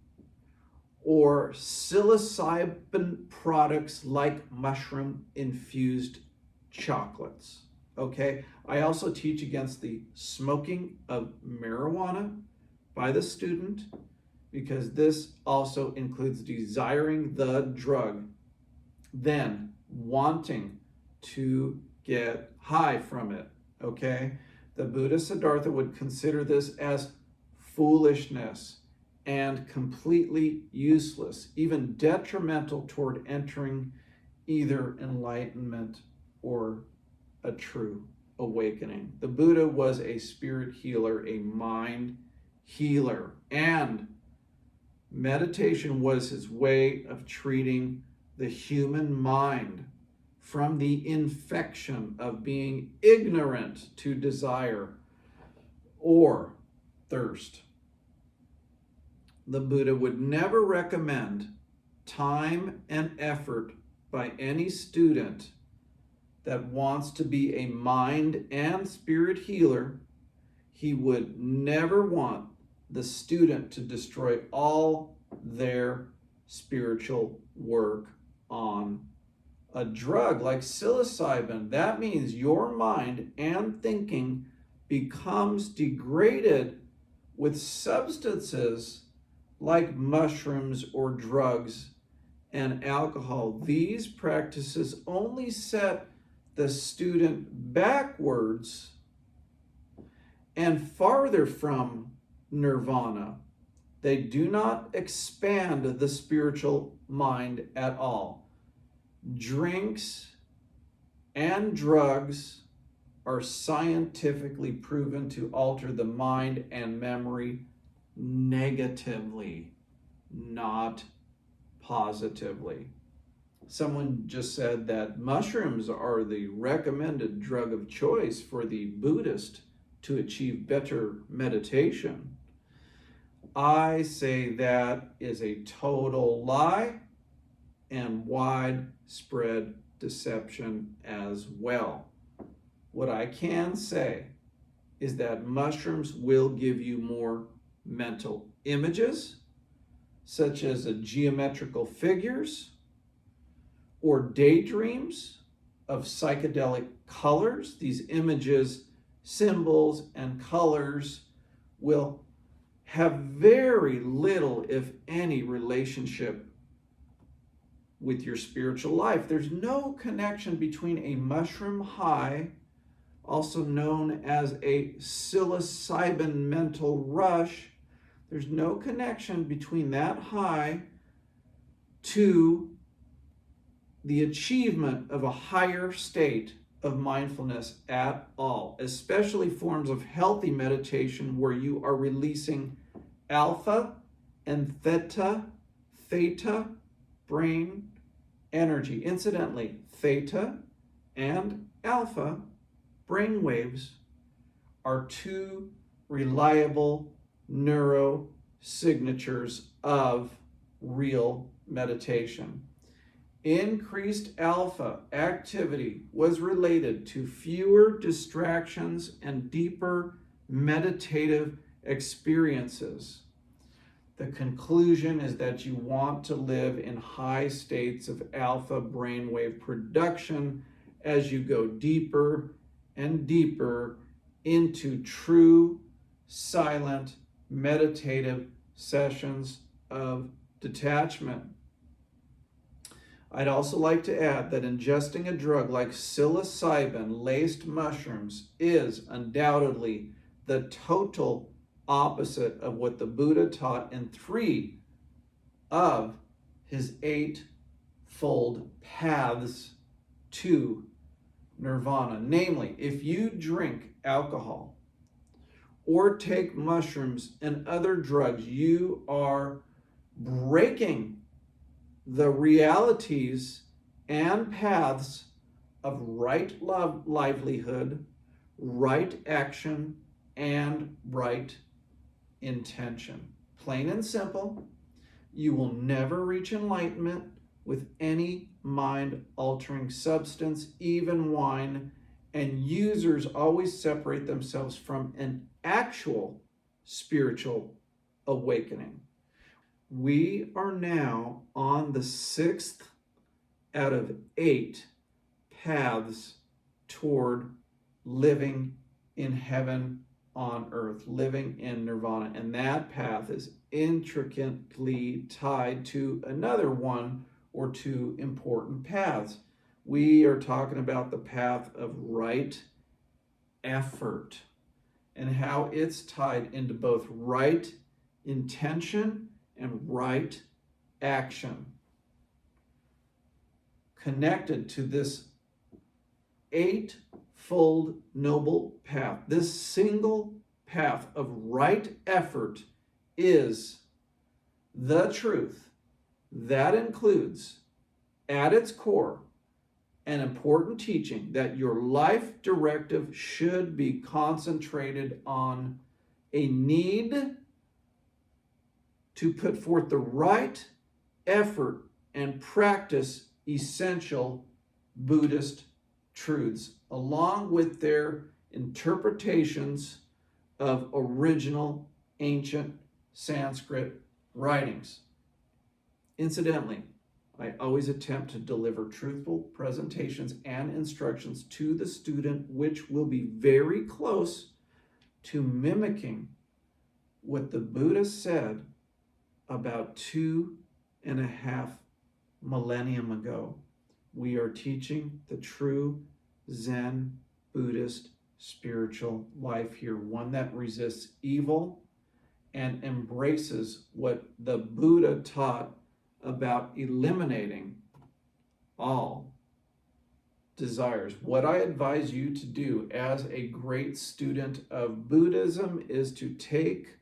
or psilocybin products like mushroom-infused chocolates. Okay, I also teach against the smoking of marijuana by the student, because this also includes desiring the drug, then wanting to get high from it. Okay, the Buddha Siddartha would consider this as foolishness and completely useless, even detrimental toward entering either enlightenment or a true awakening. The Buddha was a spirit healer, a mind healer, and meditation was his way of treating the human mind from the infection of being ignorant to desire or thirst. The Buddha would never recommend time and effort by any student that wants to be a mind and spirit healer. He would never want the student to destroy all their spiritual work on a drug like psilocybin. That means your mind and thinking becomes degraded with substances like mushrooms or drugs and alcohol. These practices only set the student backwards and farther from nirvana. They do not expand the spiritual mind at all. Drinks and drugs are scientifically proven to alter the mind and memory negatively, not positively. Someone just said that mushrooms are the recommended drug of choice for the Buddhist to achieve better meditation. I say that is a total lie and widespread deception as well. What I can say is that mushrooms will give you more mental images, such as geometrical figures or daydreams of psychedelic colors. These images, symbols, and colors will have very little, if any, relationship with your spiritual life. There's no connection between a mushroom high, also known as a psilocybin mental rush. There's no connection between that high to the achievement of a higher state of mindfulness at all, especially forms of healthy meditation where you are releasing alpha and theta brain energy. Incidentally, theta and alpha brain waves are two reliable neurosignatures of real meditation. Increased alpha activity was related to fewer distractions and deeper meditative experiences. The conclusion is that you want to live in high states of alpha brainwave production as you go deeper and deeper into true, silent, meditative sessions of detachment. I'd also like to add that ingesting a drug like psilocybin-laced mushrooms is undoubtedly the total opposite of what the Buddha taught in 3 of his 8-fold paths to nirvana. Namely, if you drink alcohol or take mushrooms and other drugs, you are breaking the realities and paths of right livelihood, right action, and right intention. Plain and simple, you will never reach enlightenment with any mind-altering substance, even wine, and users always separate themselves from an actual spiritual awakening. We are now on the 6th out of 8 paths toward living in heaven on earth, living in nirvana. And that path is intricately tied to another one or two important paths. We are talking about the path of right effort and how it's tied into both right intention and right action. Connected to this eightfold noble path, this single path of right effort is the truth that includes at its core an important teaching that your life directive should be concentrated on a need to put forth the right effort and practice essential Buddhist truths, along with their interpretations of original ancient Sanskrit writings. Incidentally, I always attempt to deliver truthful presentations and instructions to the student, which will be very close to mimicking what the Buddha said about 2.5 millennium ago. We are teaching the true Zen Buddhist spiritual life here, one that resists evil and embraces what the Buddha taught about eliminating all desires. What I advise you to do as a great student of Buddhism is to take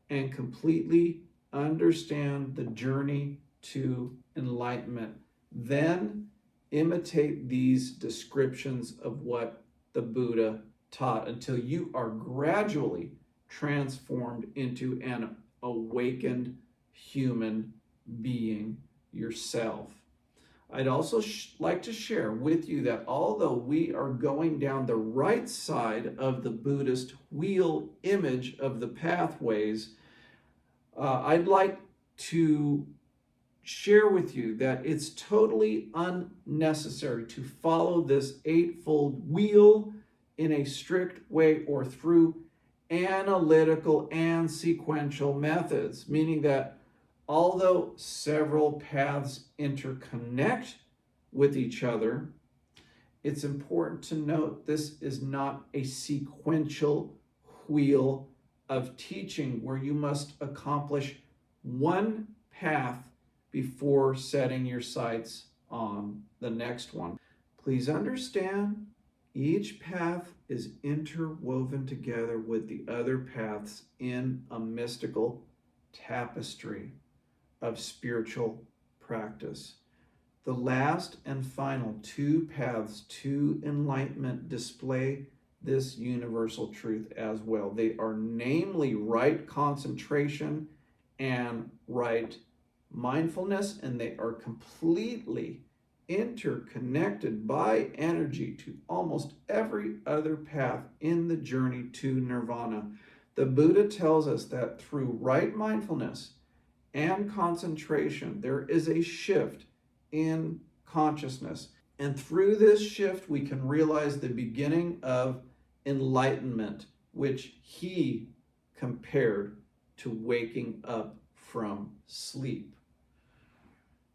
and completely understand the journey to enlightenment. Then imitate these descriptions of what the Buddha taught until you are gradually transformed into an awakened human being yourself. I'd also like to share with you that although we are going down the right side of the Buddhist wheel image of the pathways, I'd like to share with you that it's totally unnecessary to follow this eightfold wheel in a strict way or through analytical and sequential methods, meaning that although several paths interconnect with each other, it's important to note this is not a sequential wheel of teaching where you must accomplish one path before setting your sights on the next one. Please understand, each path is interwoven together with the other paths in a mystical tapestry of spiritual practice. The last and final 2 paths to enlightenment display this universal truth as well. They are namely right concentration and right mindfulness, and they are completely interconnected by energy to almost every other path in the journey to nirvana. The Buddha tells us that through right mindfulness and concentration, there is a shift in consciousness. And through this shift, we can realize the beginning of enlightenment, which he compared to waking up from sleep.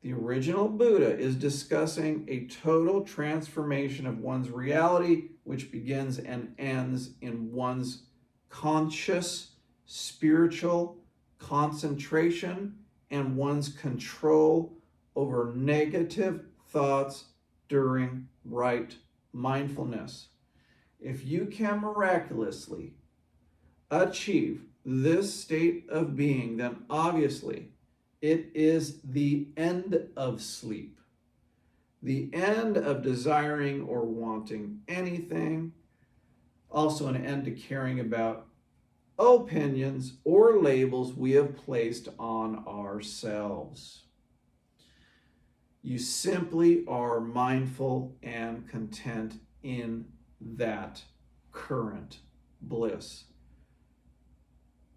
The original Buddha is discussing a total transformation of one's reality, which begins and ends in one's conscious, spiritual concentration and one's control over negative thoughts during right mindfulness. If you can miraculously achieve this state of being, then obviously it is the end of sleep, the end of desiring or wanting anything, also an end to caring about opinions or labels we have placed on ourselves. You simply are mindful and content in that current bliss.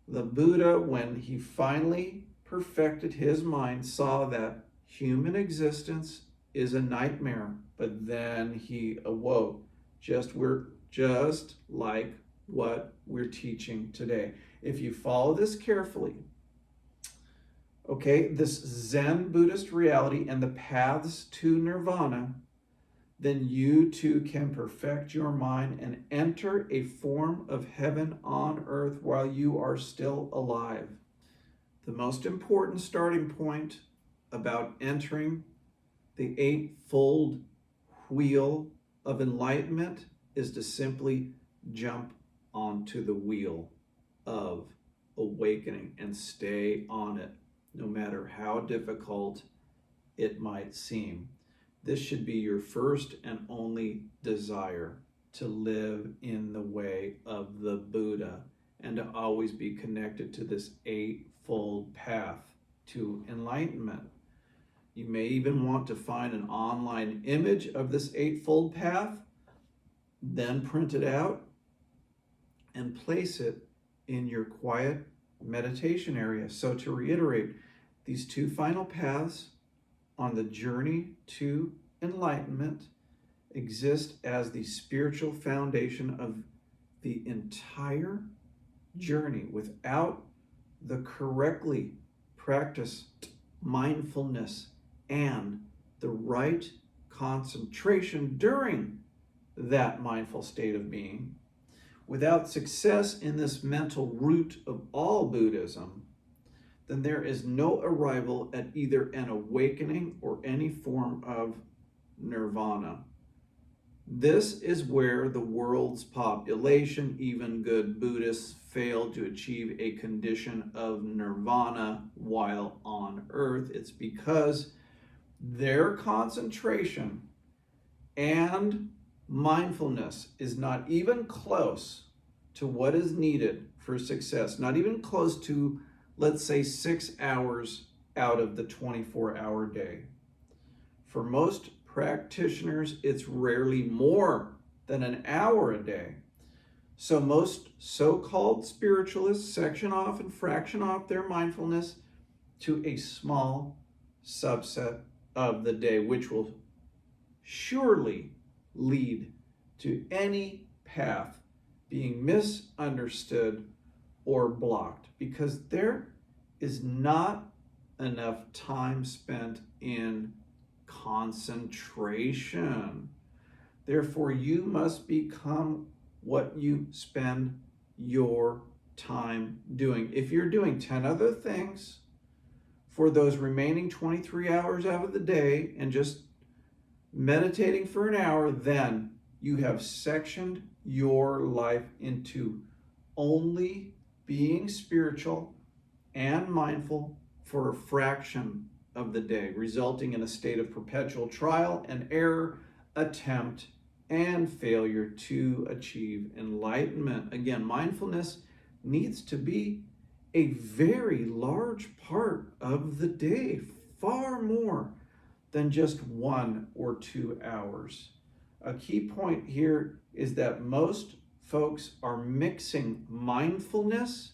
The Buddha, when he finally perfected his mind, saw that human existence is a nightmare, but then he awoke. We're just like what we're teaching today. If you follow this carefully, okay, this Zen Buddhist reality and the paths to Nirvana, then you too can perfect your mind and enter a form of heaven on earth while you are still alive. The most important starting point about entering the eightfold wheel of enlightenment is to simply jump onto the wheel of awakening and stay on it, no matter how difficult it might seem. This should be your first and only desire, to live in the way of the Buddha and to always be connected to this eightfold path to enlightenment. You may even want to find an online image of this eightfold path, then print it out and place it in your quiet meditation area. So to reiterate, these two final paths on the journey to enlightenment exist as the spiritual foundation of the entire journey. Without the correctly practiced mindfulness and the right concentration during that mindful state of being, without success in this mental root of all Buddhism, then there is no arrival at either an awakening or any form of nirvana. This is where the world's population, even good Buddhists, fail to achieve a condition of nirvana while on earth. It's because their concentration and mindfulness is not even close to what is needed for success, not even close to, let's say, 6 hours out of the 24-hour day. For most practitioners, it's rarely more than an hour a day. So most so-called spiritualists section off and fraction off their mindfulness to a small subset of the day, which will surely lead to any path being misunderstood or blocked, because there is not enough time spent in concentration. Therefore, you must become what you spend your time doing. If you're doing 10 other things for those remaining 23 hours out of the day and just meditating for an hour, then you have sectioned your life into only being spiritual and mindful for a fraction of the day, resulting in a state of perpetual trial and error, attempt and failure to achieve enlightenment. Again, mindfulness needs to be a very large part of the day, far more than just 1 or 2 hours. A key point here is that most folks are mixing mindfulness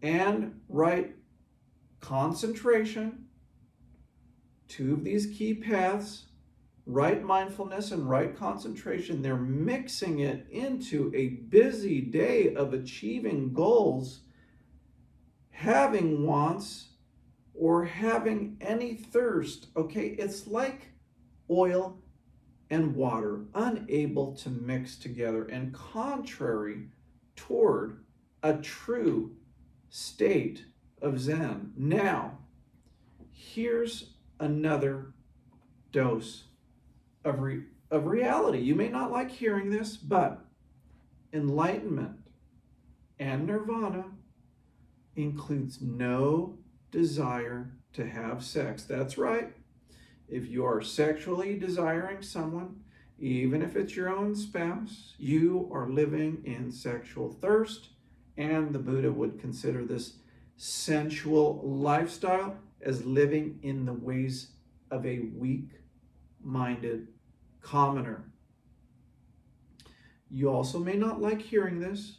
and right concentration, two of these key paths, right mindfulness and right concentration. They're mixing it into a busy day of achieving goals, having wants, or having any thirst. Okay, it's like oil and water, unable to mix together and contrary toward a true state of Zen. Now, here's another dose of reality. You may not like hearing this, but enlightenment and nirvana includes no desire to have sex. That's right. If you are sexually desiring someone, even if it's your own spouse, you are living in sexual thirst, and the Buddha would consider this sensual lifestyle as living in the ways of a weak-minded commoner. You also may not like hearing this,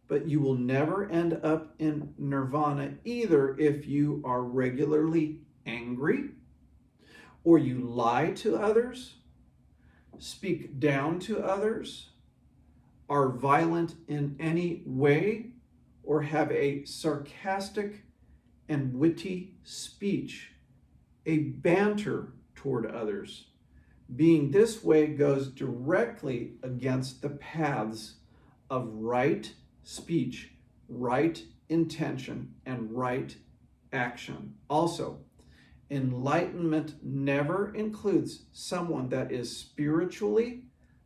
but you will never end up in nirvana either if you are regularly angry, or you lie to others, speak down to others, are violent in any way, or have a sarcastic and witty speech, a banter toward others. Being this way goes directly against the paths of right speech, right intention, and right action. Also, enlightenment never includes someone that is spiritually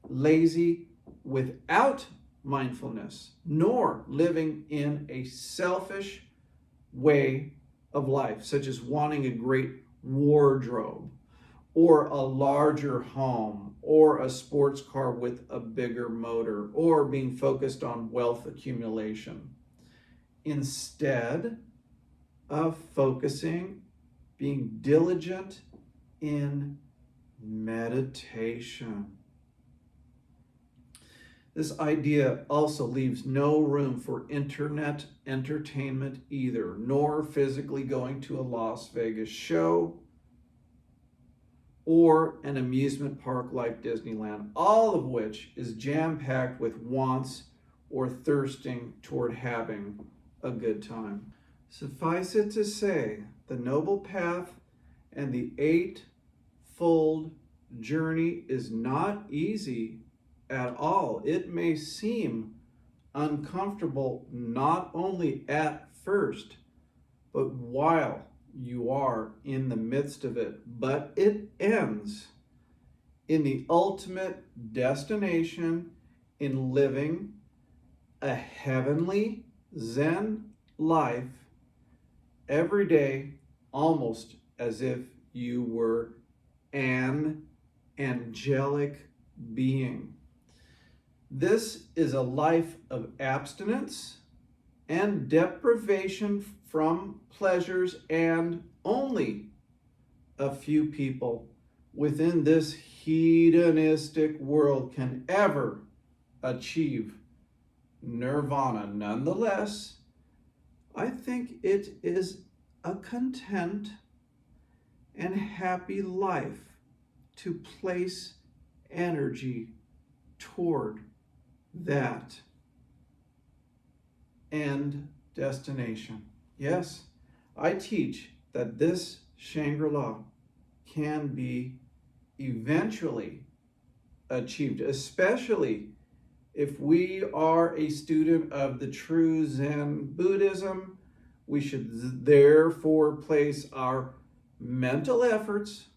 lazy without mindfulness, nor living in a selfish way of life, such as wanting a great wardrobe, or a larger home, or a sports car with a bigger motor, or being focused on wealth accumulation. Instead of focusing, being diligent in meditation. This idea also leaves no room for internet entertainment either, nor physically going to a Las Vegas show or an amusement park like Disneyland, all of which is jam-packed with wants or thirsting toward having a good time. Suffice it to say, the Noble Path and the Eightfold Journey is not easy at all. It may seem uncomfortable not only at first, but while you are in the midst of it. But it ends in the ultimate destination in living a heavenly Zen life every day, almost as if you were an angelic being. This is a life of abstinence and deprivation from pleasures, and only a few people within this hedonistic world can ever achieve nirvana. Nonetheless, I think it is a content and happy life to place energy toward that end destination. Yes, I teach that this Shangri-La can be eventually achieved, especially if we are a student of the true Zen Buddhism. We should therefore place our mental efforts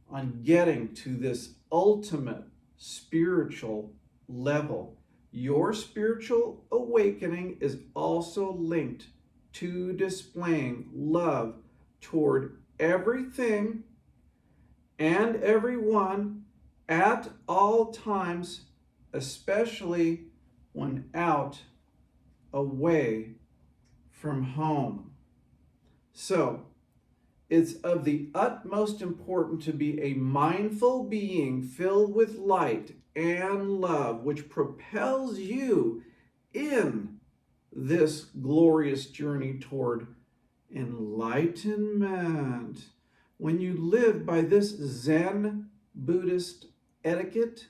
on getting to this ultimate spiritual level. Your spiritual awakening is also linked to displaying love toward everything and everyone at all times, especially when out away from home. So, it's of the utmost importance to be a mindful being filled with light and love, which propels you in this glorious journey toward enlightenment. When you live by this Zen Buddhist etiquette,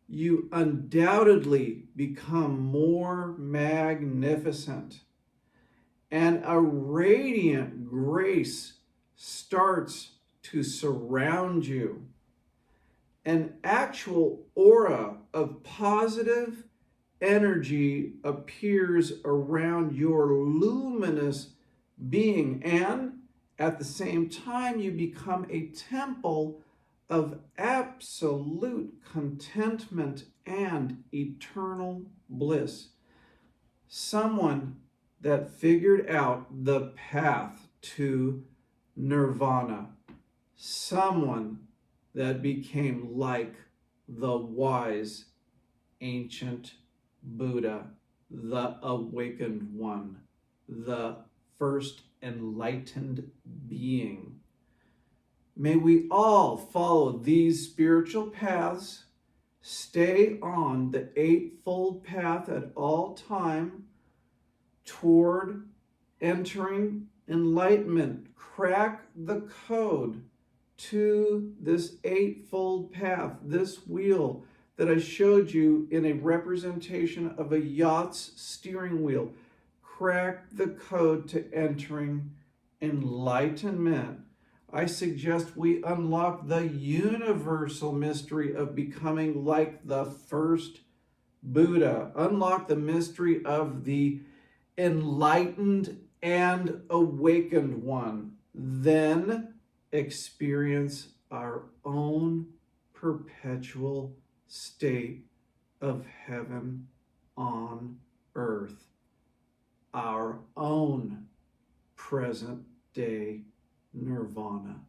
you undoubtedly become more magnificent, and a radiant grace starts to surround you. An actual aura of positive energy appears around your luminous being, and at the same time you become a temple of absolute contentment and eternal bliss. Someone that figured out the path to nirvana. Someone that became like the wise ancient Buddha, the awakened one, the first enlightened being. May we all follow these spiritual paths, stay on the Eightfold Path at all time toward entering enlightenment, crack the code to this Eightfold Path, this wheel that I showed you in a representation of a yacht's steering wheel. Crack the code to entering enlightenment. I suggest we unlock the universal mystery of becoming like the first Buddha. Unlock the mystery of the enlightened and awakened one. Then experience our own perpetual state of heaven on earth. Our own present day Nirvana.